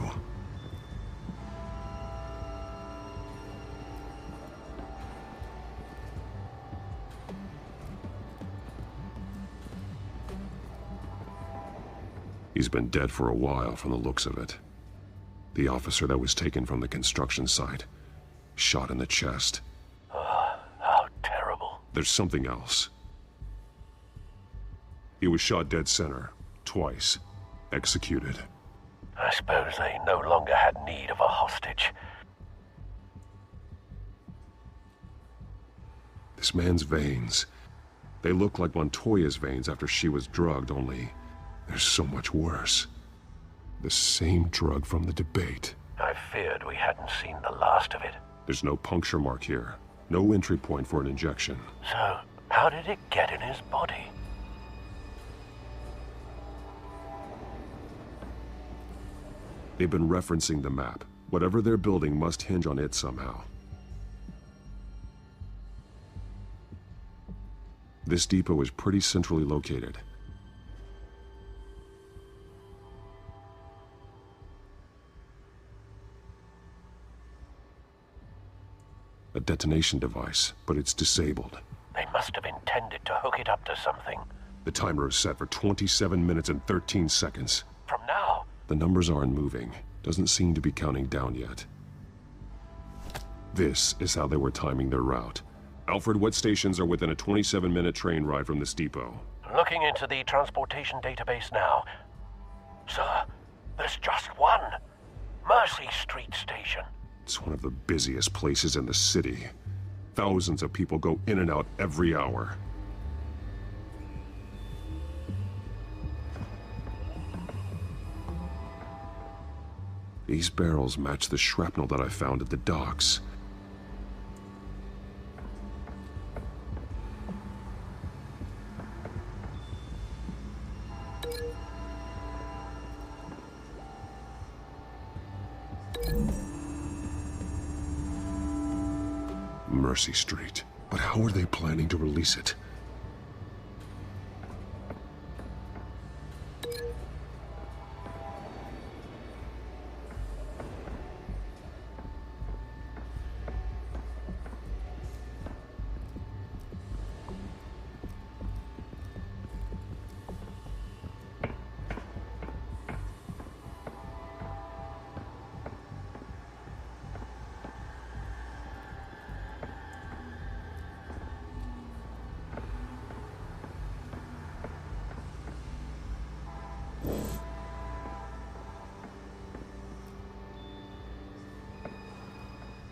He's been dead for a while from the looks of it. The officer that was taken from the construction site. Shot in the chest. How terrible. There's something else. He was shot dead center. Twice. Executed. I suppose they no longer had need of a hostage. This man's veins. They look like Montoya's veins after she was drugged, only they're so much worse. The same drug from the debate. I feared we hadn't seen the last of it. There's no puncture mark here. No entry point for an injection. So, how did it get in his body? They've been referencing the map. Whatever they're building must hinge on it somehow. This depot is pretty centrally located. A detonation device, but it's disabled. They must have intended to hook it up to something. The timer is set for 27 minutes and 13 seconds. From now? The numbers aren't moving. Doesn't seem to be counting down yet. This is how they were timing their route. Alfred, what stations are within a 27-minute train ride from this depot? Looking into the transportation database now. Sir, there's just one. Mercy Street Station. It's one of the busiest places in the city. Thousands of people go in and out every hour. These barrels match the shrapnel that I found at the docks. Mercy Street. But how are they planning to release it?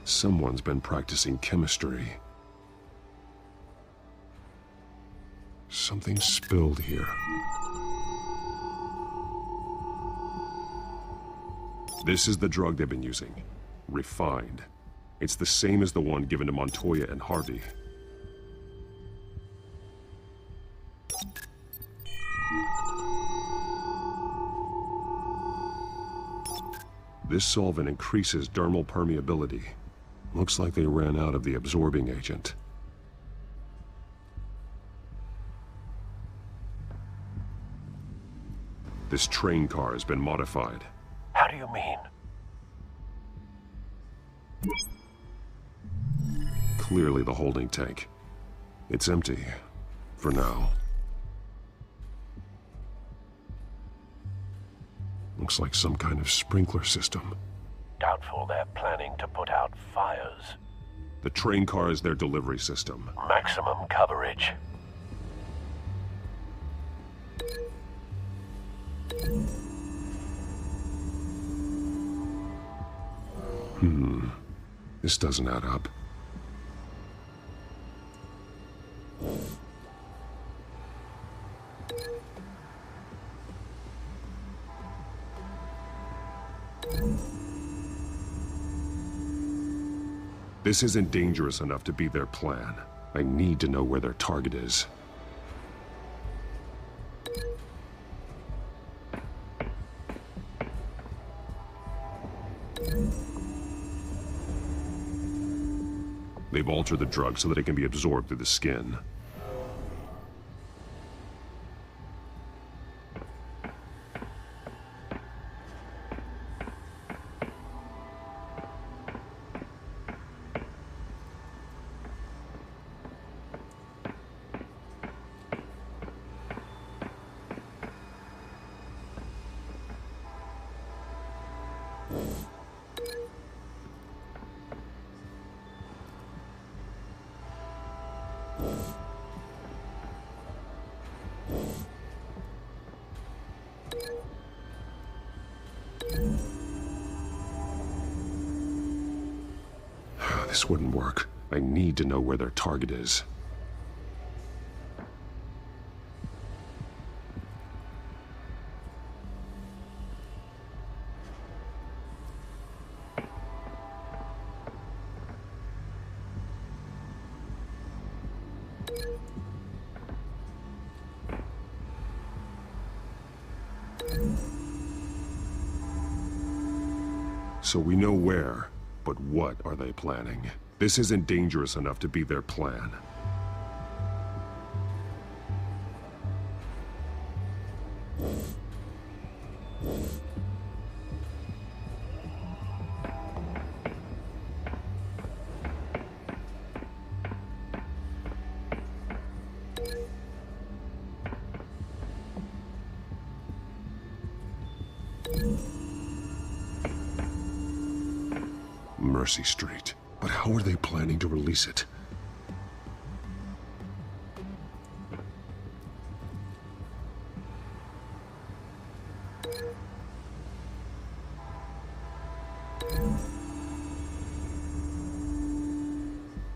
Someone's been practicing chemistry. Something spilled here. This is the drug they've been using. Refined. It's the same as the one given to Montoya and Harvey. This solvent increases dermal permeability. Looks like they ran out of the absorbing agent. This train car has been modified. How do you mean? Clearly the holding tank. It's empty. For now. Looks like some kind of sprinkler system. Doubtful they're planning to put out fires. The train car is their delivery system. Maximum coverage. This doesn't add up. This isn't dangerous enough to be their plan. I need to know where their target is. They've altered the drug so that it can be absorbed through the skin. This wouldn't work. I need to know where their target is. So we know where, but what are they planning? This isn't dangerous enough to be their plan. Mercy Street. But how are they planning to release it?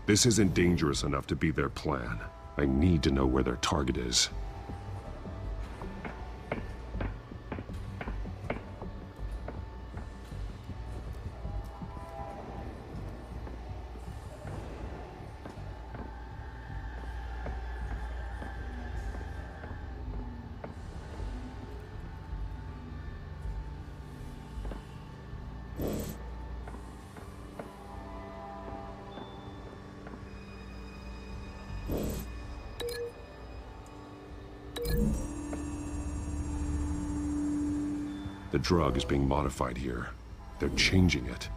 This isn't dangerous enough to be their plan. I need to know where their target is. The drug is being modified here. They're changing it.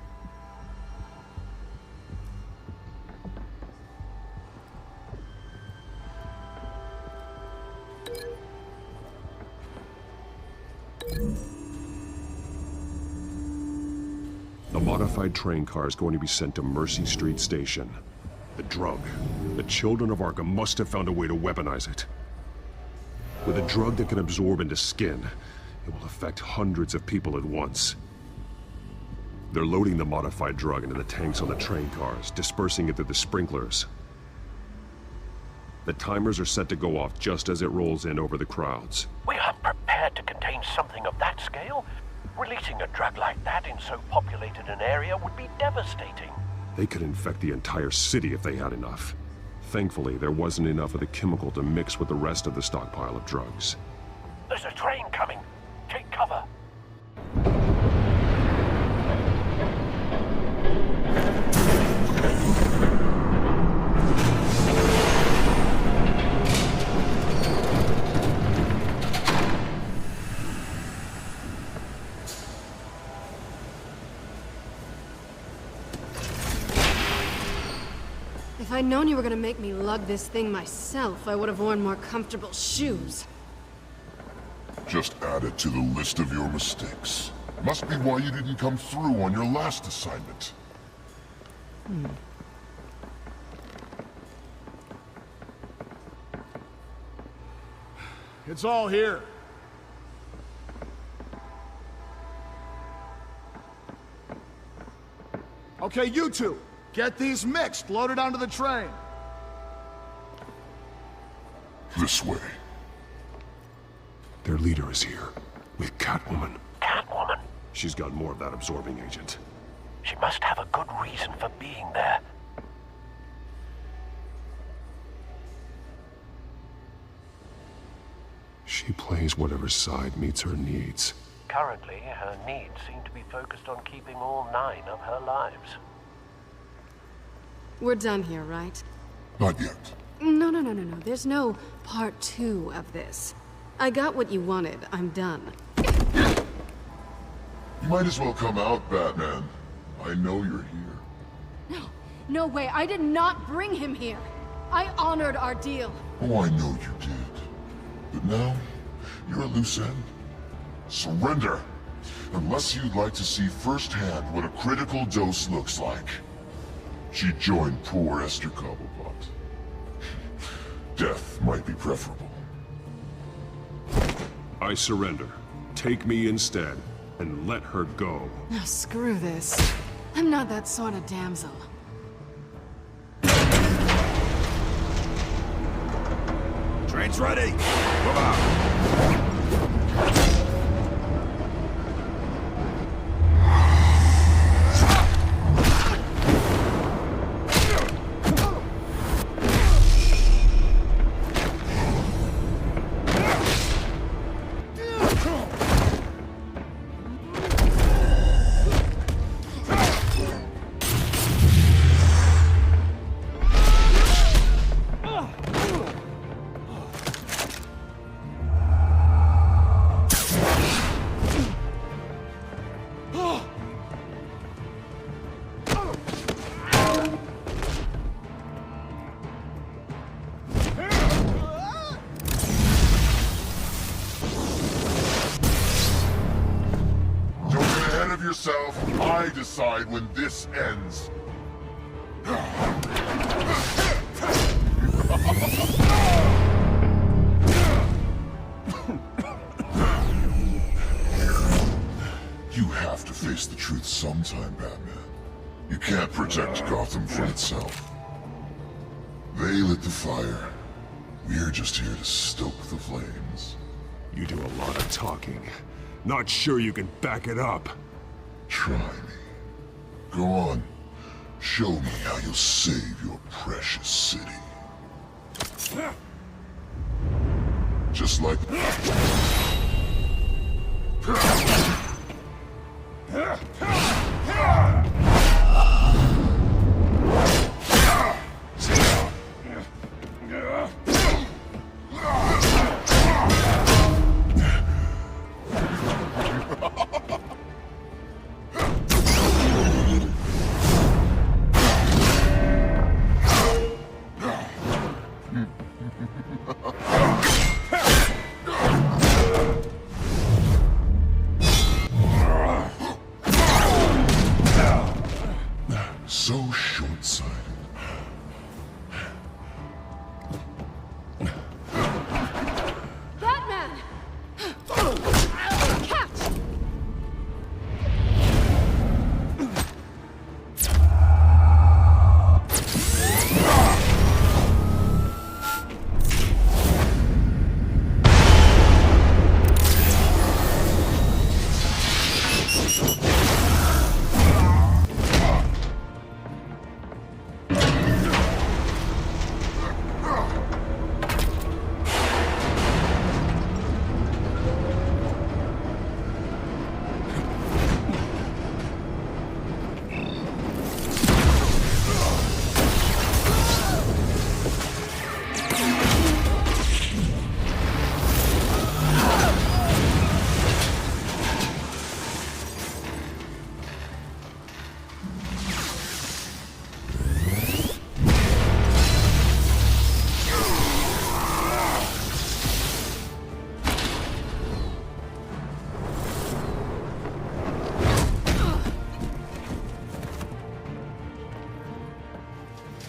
The modified train car is going to be sent to Mercy Street Station. The drug. The children of Arkham must have found a way to weaponize it. With a drug that can absorb into skin, it will affect hundreds of people at once. They're loading the modified drug into the tanks on the train cars, dispersing it through the sprinklers. The timers are set to go off just as it rolls in over the crowds. We aren't prepared to contain something of that scale. Releasing a drug like that in so populated an area would be devastating. They could infect the entire city if they had enough. Thankfully, there wasn't enough of the chemical to mix with the rest of the stockpile of drugs. There's a train coming. Take cover. If I'd known you were gonna make me lug this thing myself, I would have worn more comfortable shoes. Just add it to the list of your mistakes. Must be why you didn't come through on your last assignment. It's all here. Okay, you two, get these mixed, loaded onto the train. This way. Their leader is here, with Catwoman. Catwoman? She's got more of that absorbing agent. She must have a good reason for being there. She plays whatever side meets her needs. Currently, her needs seem to be focused on keeping all 9 of her lives. We're done here, right? Not yet. No. There's no part 2 of this. I got what you wanted. I'm done. You might as well come out, Batman. I know you're here. No way. I did not bring him here. I honored our deal. Oh, I know you did. But now, you're a loose end. Surrender! Unless you'd like to see firsthand what a critical dose looks like. She joined poor Esther Cobblepot. Death might be preferable. I surrender. Take me instead, and let her go. Now screw this. I'm not that sort of damsel. Train's ready! Move out! I decide when this ends. You have to face the truth sometime, Batman. You can't protect Gotham from itself. They lit the fire. We're just here to stoke the flames. You do a lot of talking. Not sure you can back it up. Try me. Go on. Show me how you'll save your precious city. Just like... So short-sighted. Batman! Catch!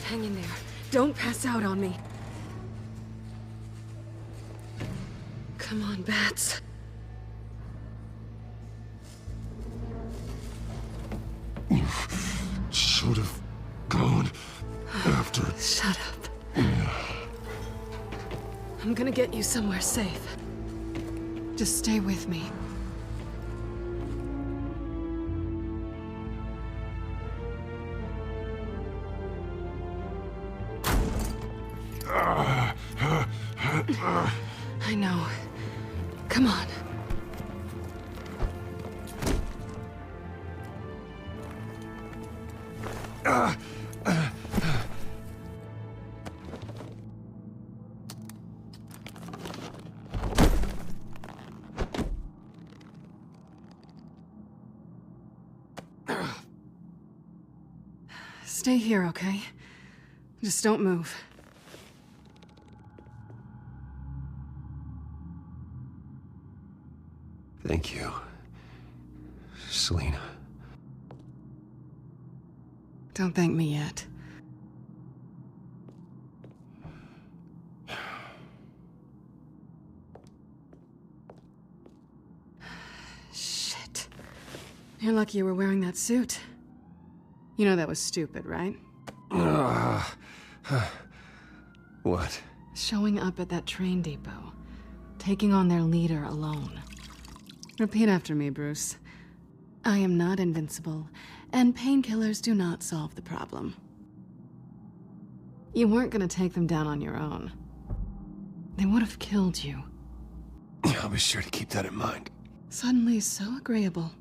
Hang in there. Don't pass out on me. Come on, Bats. Should have gone after... Shut up. I'm gonna get you somewhere safe. Just stay with me. I know. Come on. Stay here, okay? Just don't move. Thank you, Selina. Don't thank me yet. You're lucky you were wearing that suit. You know that was stupid, right? What? Showing up at that train depot. Taking on their leader alone. Repeat after me, Bruce. I am not invincible, and painkillers do not solve the problem. You weren't gonna take them down on your own. They would have killed you. I'll be sure to keep that in mind. Suddenly so agreeable.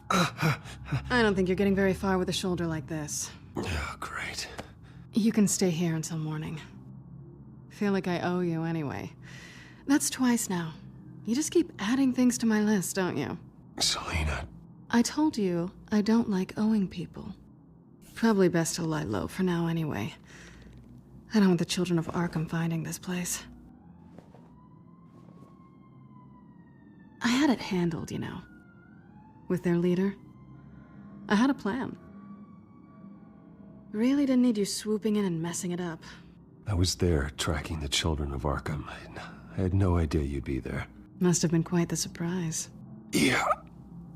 I don't think you're getting very far with a shoulder like this. Oh, great. You can stay here until morning. Feel like I owe you anyway. That's twice now. You just keep adding things to my list, don't you? Selina. I told you I don't like owing people. Probably best to lie low for now anyway. I don't want the children of Arkham finding this place. I had it handled, you know. With their leader. I had a plan. Really didn't need you swooping in and messing it up. I was there tracking the children of Arkham. I had no idea you'd be there. Must have been quite the surprise. Yeah,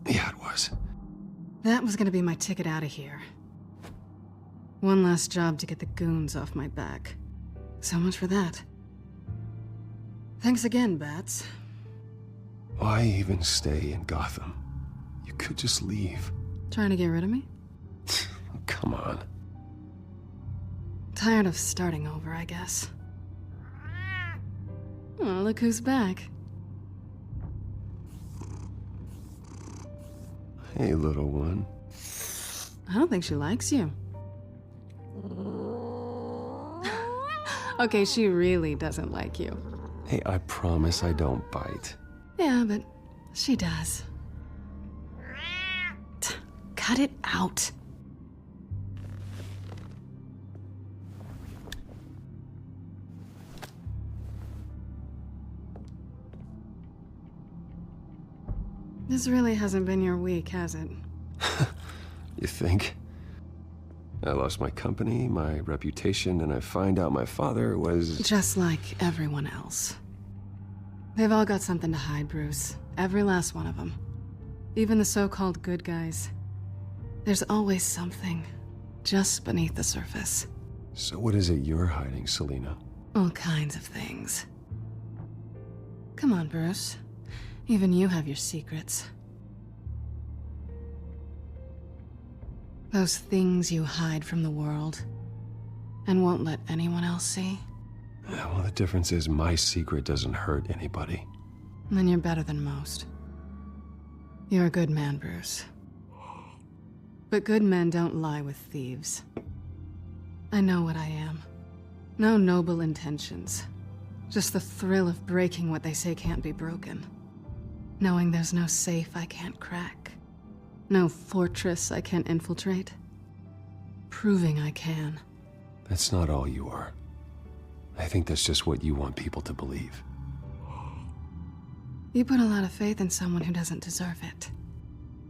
it was. That was gonna be my ticket out of here. One last job to get the goons off my back. So much for that. Thanks again, Bats. Why even stay in Gotham? You could just leave. Trying to get rid of me? Come on. Tired of starting over, I guess. Oh, look who's back. Hey, little one. I don't think she likes you. Okay, she really doesn't like you. Hey, I promise I don't bite. Yeah, but she does. Cut it out. This really hasn't been your week, has it? You think? I lost my company, my reputation, and I find out my father was... Just like everyone else. They've all got something to hide, Bruce. Every last one of them. Even the so-called good guys. There's always something just beneath the surface. So what is it you're hiding, Selina? All kinds of things. Come on, Bruce. Even you have your secrets. Those things you hide from the world and won't let anyone else see. Yeah, well, the difference is my secret doesn't hurt anybody. Then you're better than most. You're a good man, Bruce. But good men don't lie with thieves. I know what I am. No noble intentions. Just the thrill of breaking what they say can't be broken. Knowing there's no safe I can't crack. No fortress I can't infiltrate. Proving I can. That's not all you are. I think that's just what you want people to believe. You put a lot of faith in someone who doesn't deserve it.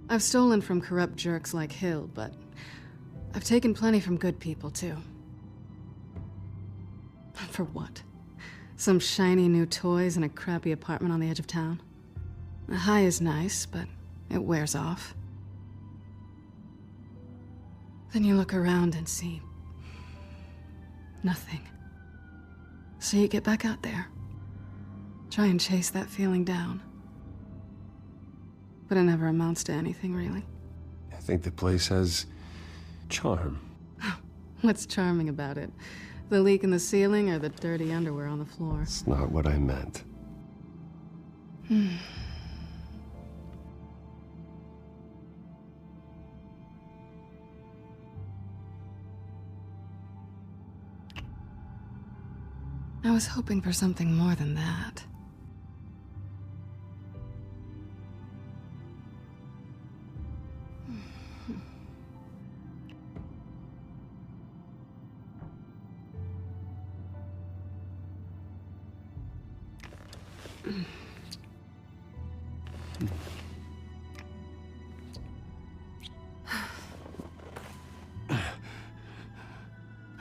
I've stolen from corrupt jerks like Hill, but I've taken plenty from good people, too. For what? Some shiny new toys and a crappy apartment on the edge of town? The high is nice, but it wears off. Then you look around and see nothing. So you get back out there. Try and chase that feeling down. But it never amounts to anything, really. I think the place has charm. What's charming about it? The leak in the ceiling or the dirty underwear on the floor? It's not what I meant. I was hoping for something more than that.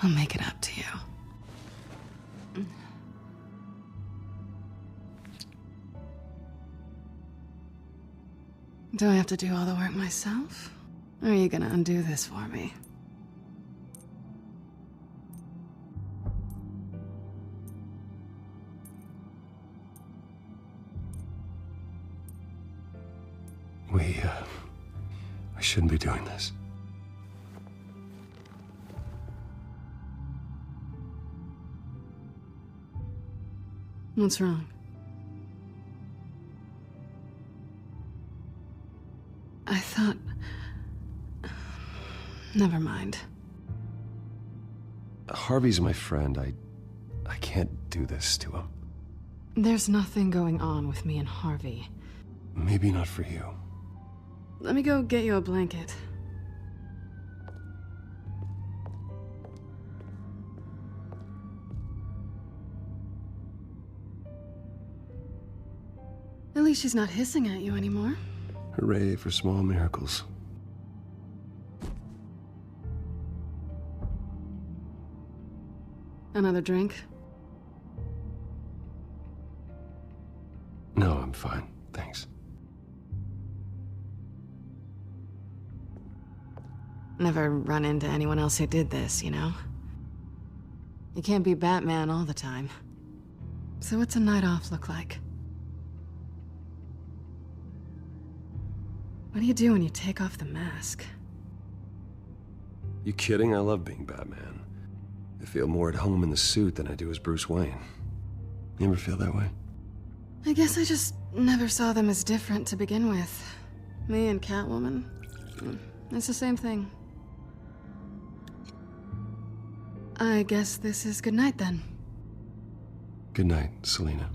I'll make it up to you. Do I have to do all the work myself? Or are you gonna undo this for me? We shouldn't be doing this. What's wrong? I thought... Never mind. Harvey's my friend. I can't do this to him. There's nothing going on with me and Harvey. Maybe not for you. Let me go get you a blanket. At least she's not hissing at you anymore. Hooray for small miracles. Another drink? No, I'm fine. Thanks. Never run into anyone else who did this, you know? You can't be Batman all the time. So what's a night off look like? What do you do when you take off the mask? You kidding? I love being Batman. I feel more at home in the suit than I do as Bruce Wayne. You ever feel that way? I guess I just never saw them as different to begin with. Me and Catwoman, it's the same thing. I guess this is good night then. Good night, Selina.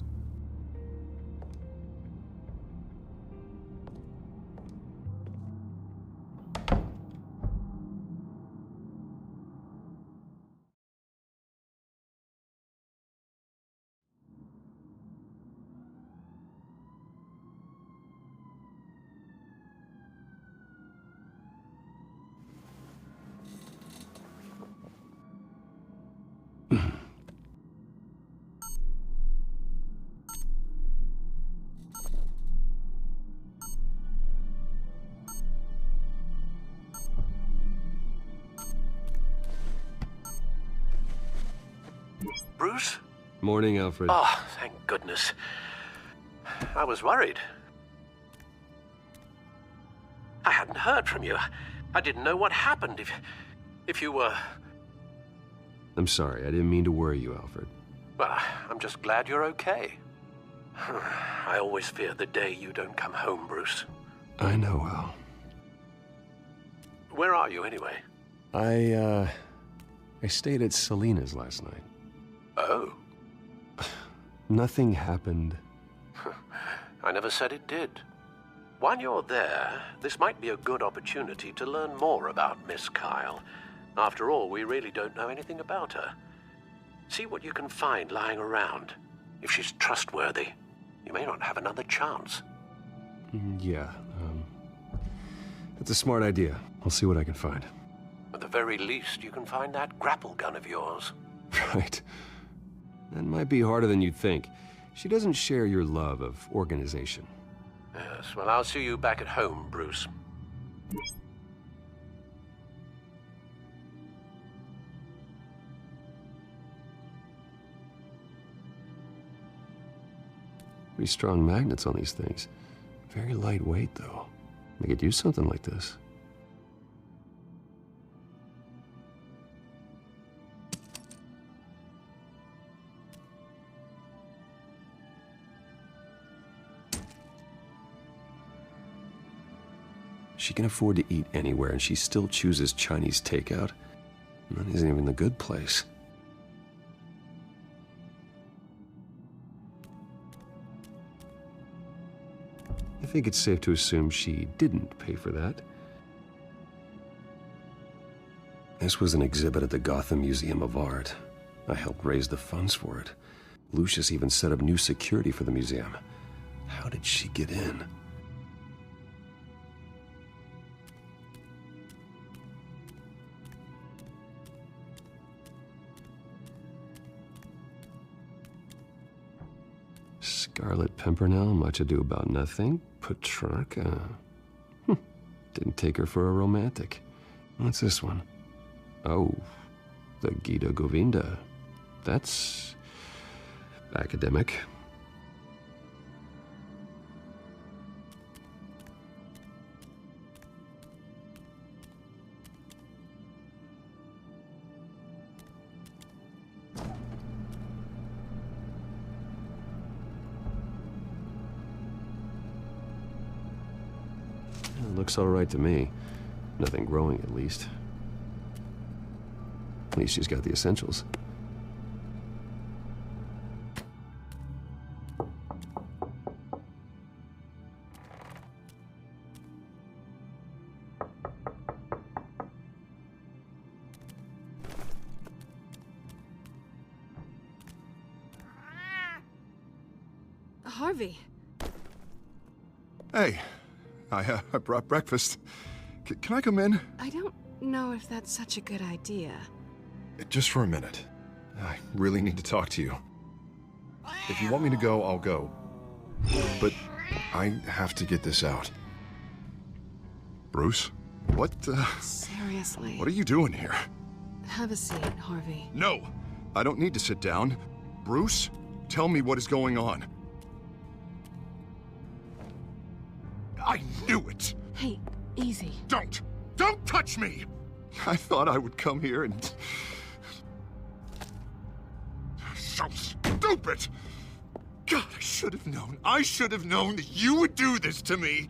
Bruce? Morning, Alfred. Oh, thank goodness. I was worried. I hadn't heard from you. I didn't know what happened if you were... I'm sorry, I didn't mean to worry you, Alfred. Well, I'm just glad you're okay. I always fear the day you don't come home, Bruce. I know, Al. Where are you, anyway? I stayed at Selina's last night. Oh. Nothing happened. I never said it did. While you're there, this might be a good opportunity to learn more about Miss Kyle. After all, we really don't know anything about her. See what you can find lying around. If she's trustworthy, you may not have another chance. Yeah, that's a smart idea. I'll see what I can find. At the very least, you can find that grapple gun of yours. Right. That might be harder than you'd think. She doesn't share your love of organization. Yes, well, I'll see you back at home, Bruce. Pretty strong magnets on these things. Very lightweight, though. They could use something like this. She can afford to eat anywhere, and she still chooses Chinese takeout. That isn't even the good place. I think it's safe to assume she didn't pay for that. This was an exhibit at the Gotham Museum of Art. I helped raise the funds for it. Lucius even set up new security for the museum. How did she get in? Scarlet Pimpernel, Much Ado About Nothing, Petrarca. Didn't take her for a romantic. What's this one? Oh, the Gita Govinda. That's academic. Looks all right to me. Nothing growing, at least. At least she's got the essentials. Harvey. Hey, I brought breakfast. Can I come in? I don't know if that's such a good idea. Just for a minute. I really need to talk to you. If you want me to go, I'll go. But I have to get this out. Bruce? What, Seriously. What are you doing here? Have a seat, Harvey. No! I don't need to sit down. Bruce, tell me what is going on. I knew it! Hey, easy. Don't! Don't touch me! I thought I would come here and... So stupid! God, I should have known. I should have known that you would do this to me!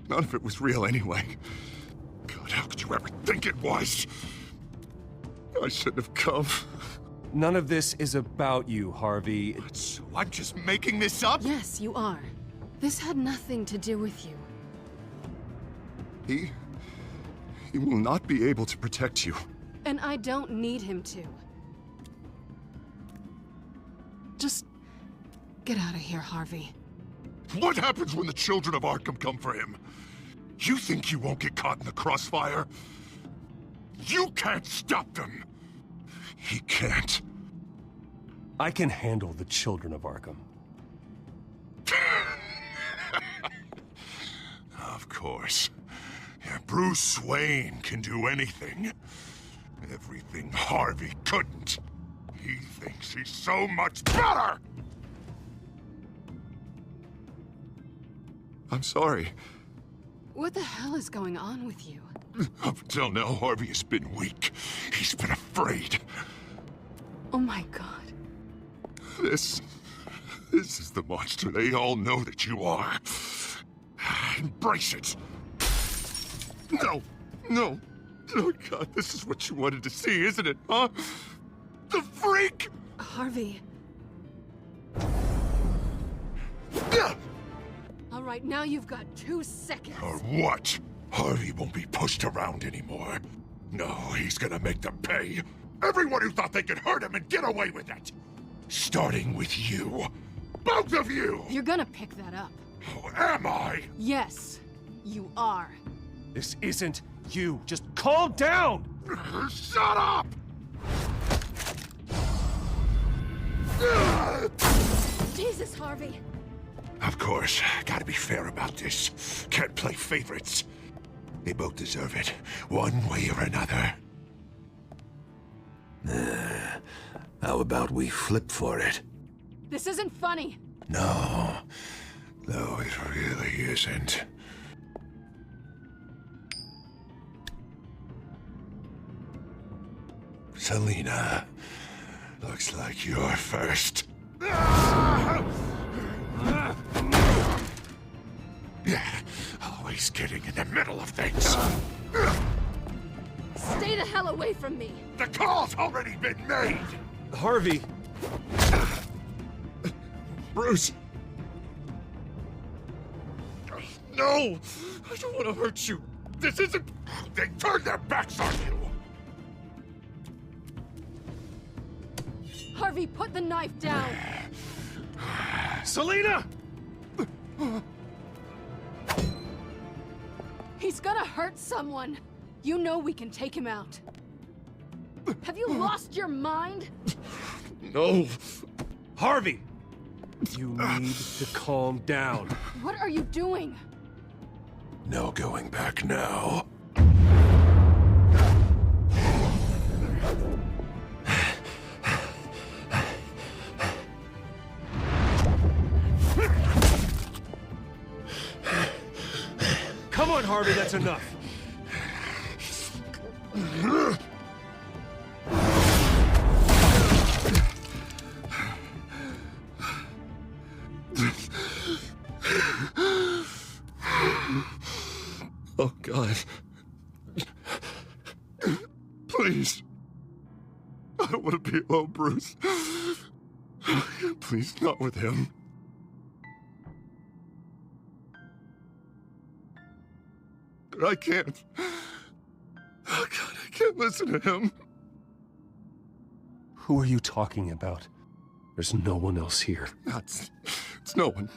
None of it was real anyway. God, how could you ever think it was? I shouldn't have come. None of this is about you, Harvey. So I'm just making this up? Yes, you are. This had nothing to do with you. He will not be able to protect you. And I don't need him to. Just get out of here, Harvey. What happens when the children of Arkham come for him? You think you won't get caught in the crossfire? You can't stop them. He can't. I can handle the children of Arkham. Of course. Yeah, Bruce Wayne can do anything. Everything Harvey couldn't. He thinks he's so much better! I'm sorry. What the hell is going on with you? Up until now, Harvey has been weak. He's been afraid. Oh my God. This is the monster they all know that you are. Embrace it. No. Oh God, this is what you wanted to see, isn't it, huh? The freak! Harvey. All right, now you've got 2 seconds. Or what? Harvey won't be pushed around anymore. No, he's gonna make them pay. Everyone who thought they could hurt him and get away with it. Starting with you. Both of you! You're gonna pick that up. Oh, am I? Yes, you are. This isn't you. Just calm down! Shut up! Jesus, Harvey. Of course, gotta be fair about this. Can't play favorites. They both deserve it, one way or another. How about we flip for it? This isn't funny. No, it really isn't. Selina, looks like you're first. Yeah, always getting in the middle of things. Stay the hell away from me. The call's already been made. Harvey. Bruce. No, I don't want to hurt you. This isn't... They turned their backs on you. Harvey, put the knife down. Selina! He's gonna hurt someone. You know we can take him out. Have you lost your mind? No. Harvey! You need to calm down. What are you doing? No going back now. Come on, Harvey, that's enough. Oh, God. Please. I don't want to be alone, Bruce. Please, not with him. I can't. Oh, God, I can't listen to him. Who are you talking about? There's no one else here. It's no one.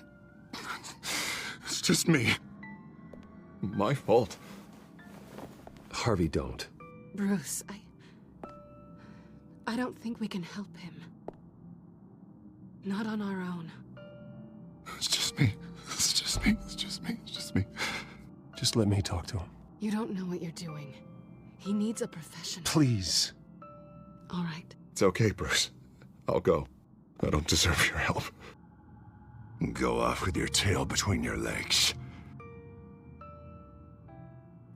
It's just me. My fault. Harvey, don't. Bruce, I don't think we can help him. Not on our own. It's just me. It's just me. It's just me. It's just me. Just let me talk to him. You don't know what you're doing. He needs a professional. Please. All right. It's okay, Bruce. I'll go. I don't deserve your help. Go off with your tail between your legs.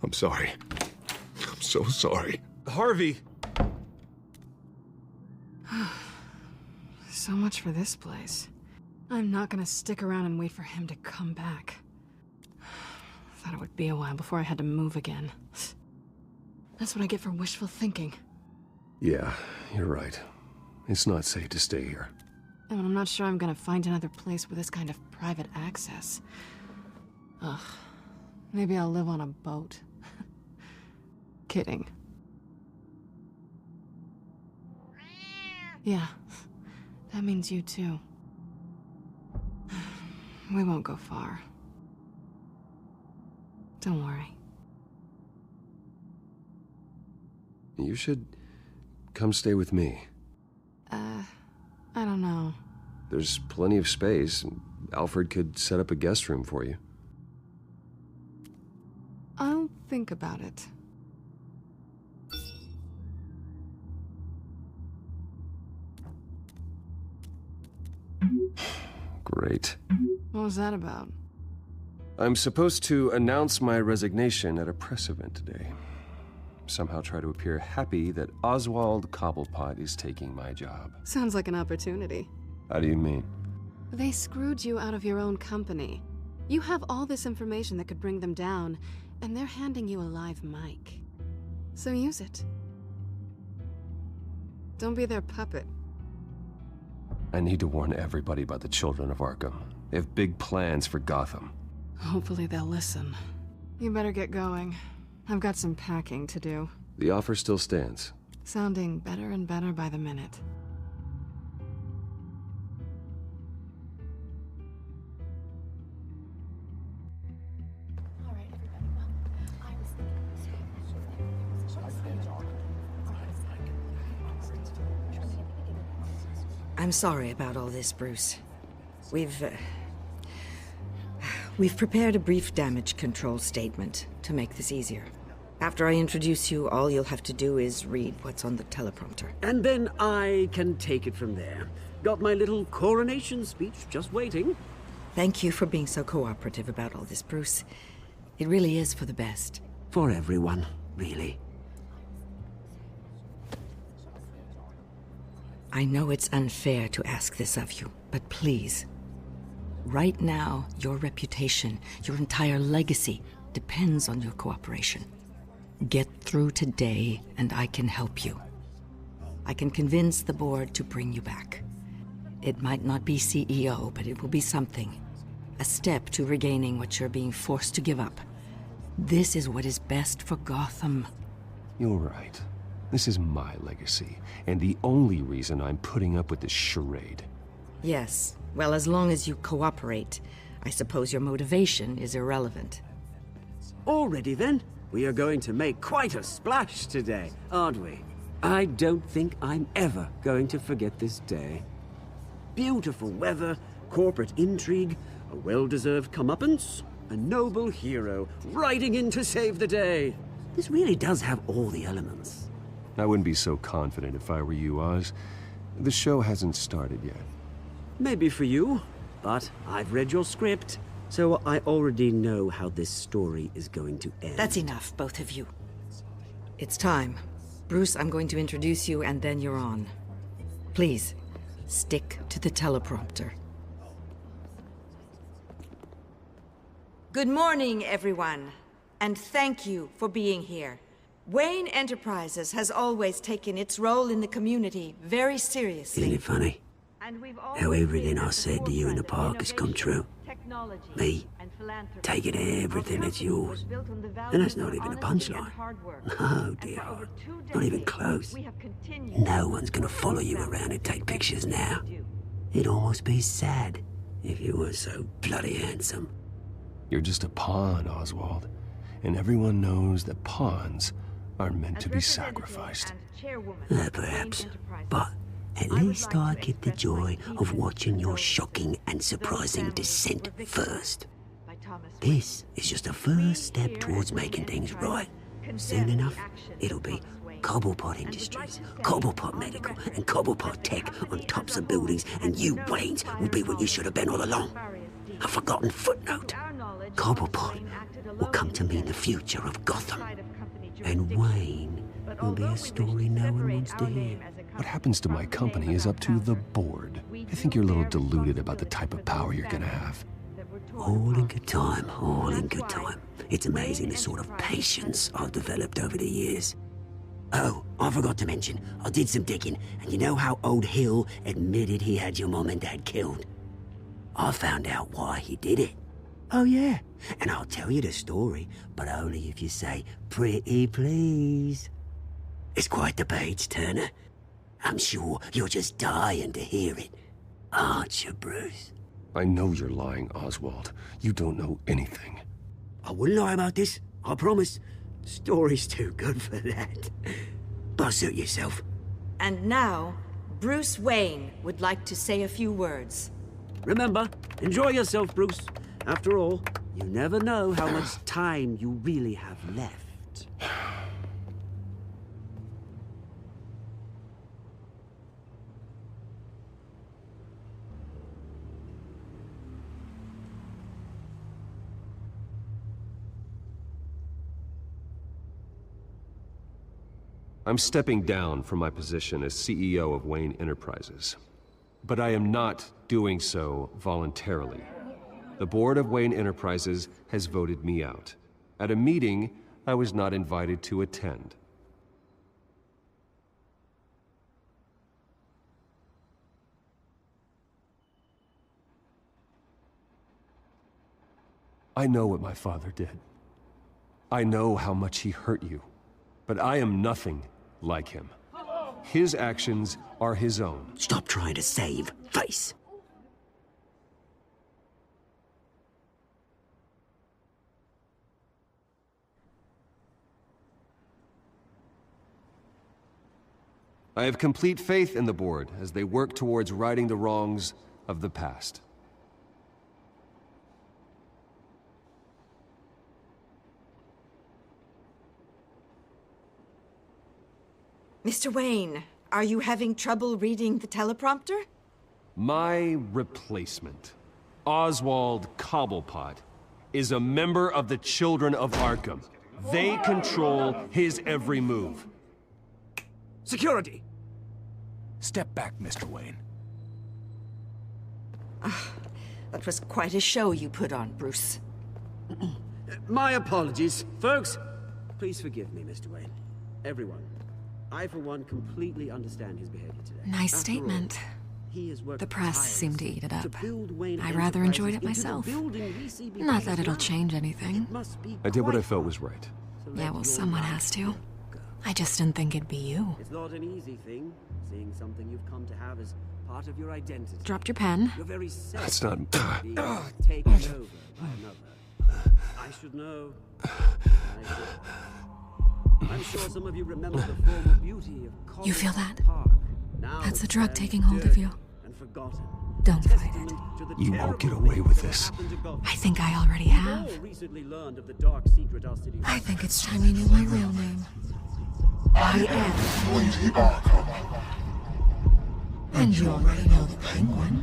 I'm sorry. I'm so sorry. Harvey! So much for this place. I'm not gonna stick around and wait for him to come back. Thought it would be a while before I had to move again. That's what I get for wishful thinking. Yeah, you're right. It's not safe to stay here. And I'm not sure I'm gonna find another place with this kind of private access. Ugh. Maybe I'll live on a boat. Kidding. Yeah. That means you too. We won't go far. Don't worry. You should come stay with me. I don't know. There's plenty of space. Alfred could set up a guest room for you. I'll think about it. Great. What was that about? I'm supposed to announce my resignation at a press event today. Somehow try to appear happy that Oswald Cobblepot is taking my job. Sounds like an opportunity. How do you mean? They screwed you out of your own company. You have all this information that could bring them down, and they're handing you a live mic. So use it. Don't be their puppet. I need to warn everybody about the children of Arkham. They have big plans for Gotham. Hopefully they'll listen. You better get going. I've got some packing to do. The offer still stands. Sounding better and better by the minute. I'm sorry about all this, Bruce. We've prepared a brief damage control statement to make this easier. After I introduce you, all you'll have to do is read what's on the teleprompter. And then I can take it from there. Got my little coronation speech just waiting. Thank you for being so cooperative about all this, Bruce. It really is for the best. For everyone, really. I know it's unfair to ask this of you, but please. Right now, your reputation, your entire legacy, depends on your cooperation. Get through today, and I can help you. I can convince the board to bring you back. It might not be CEO, but it will be something. A step to regaining what you're being forced to give up. This is what is best for Gotham. You're right. This is my legacy, and the only reason I'm putting up with this charade. Yes. Well, as long as you cooperate, I suppose your motivation is irrelevant. Already then, we are going to make quite a splash today, aren't we? I don't think I'm ever going to forget this day. Beautiful weather, corporate intrigue, a well-deserved comeuppance, A noble hero, riding in to save the day. This really does have all the elements. I wouldn't be so confident if I were you, Oz. The show hasn't started yet. Maybe for you, but I've read your script, so I already know how this story is going to end. That's enough, both of you. It's time. Bruce, I'm going to introduce you, and then you're on. Please, stick to the teleprompter. Good morning, everyone, and thank you for being here. Wayne Enterprises has always taken its role in the community very seriously. Isn't it funny? How everything I said to you in the park has come true. Me, taking everything that's yours. And that's not even a punchline. No, dear, not even close. No one's gonna follow you around and take pictures now. It'd almost be sad if you were so bloody handsome. You're just a pawn, Oswald. And everyone knows that pawns are meant to be sacrificed. Perhaps. But at least I get the joy of watching your shocking and surprising descent first. This is just a first step towards making things right. Soon enough, it'll be Cobblepot Industries, Cobblepot Medical, and Cobblepot Tech on tops of buildings, and you, Waynes, will be what you should have been all along. A forgotten footnote. Cobblepot will come to mean the future of Gotham. And Wayne will be a story no one wants to hear. What happens to my company is up to the board. I think you're a little deluded about the type of power you're gonna have. All in good time, all in good time. It's amazing the sort of patience I've developed over the years. Oh, I forgot to mention, I did some digging, and you know how old Hill admitted he had your mom and dad killed? I found out why he did it. Oh yeah, and I'll tell you the story, but only if you say, pretty please. It's quite the page turner. I'm sure you're just dying to hear it, aren't you, Bruce? I know you're lying, Oswald. You don't know anything. I wouldn't lie about this, I promise. Story's too good for that. But suit yourself. And now, Bruce Wayne would like to say a few words. Remember, enjoy yourself, Bruce. After all, you never know how much time you really have left. I'm stepping down from my position as CEO of Wayne Enterprises. But I am not doing so voluntarily. The board of Wayne Enterprises has voted me out, at a meeting I was not invited to attend. I know what my father did. I know how much he hurt you, but I am nothing like him. His actions are his own. Stop trying to save face. I have complete faith in the board as they work towards righting the wrongs of the past. Mr. Wayne, are you having trouble reading the teleprompter? My replacement, Oswald Cobblepot, is a member of the Children of Arkham. They control his every move. Security! Step back, Mr. Wayne. That was quite a show you put on, Bruce. My apologies. Folks, please forgive me, Mr. Wayne. Everyone. I, for one, completely understand his behavior today. Nice statement. The press seemed to eat it up. I rather enjoyed it myself. Not that it'll change anything. I did what I felt was right. Yeah, well, someone has to. I just didn't think it'd be you. It's not an easy thing, seeing something you've come to have as part of your identity. Dropped your pen. You're very That's not... being taken over by another. I should know. I'm sure some of you remember the former beauty of You feel that? Park. Now That's the drug taking hold of you. And forgotten. Don't fight it. You won't get away with this. I think I already have. I think it's time you knew my real name. I am Lady Arkham. And you already know the Penguin.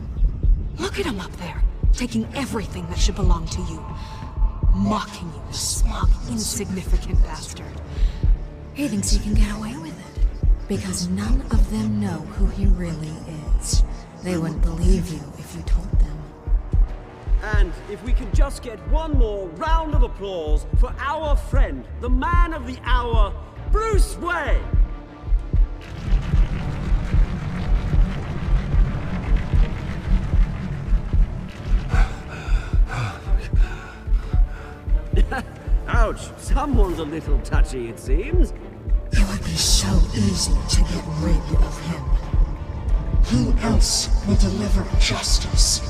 Look at him up there, taking everything that should belong to you. Mocking you, smug, insignificant bastard. He thinks he can get away with it. Because none of them know who he really is. They wouldn't believe you if you told them. And if we could just get one more round of applause for our friend, the man of the hour, Bruce Wayne! Ouch, someone's a little touchy, it seems. It would be so easy to get rid of him. Who else will deliver justice?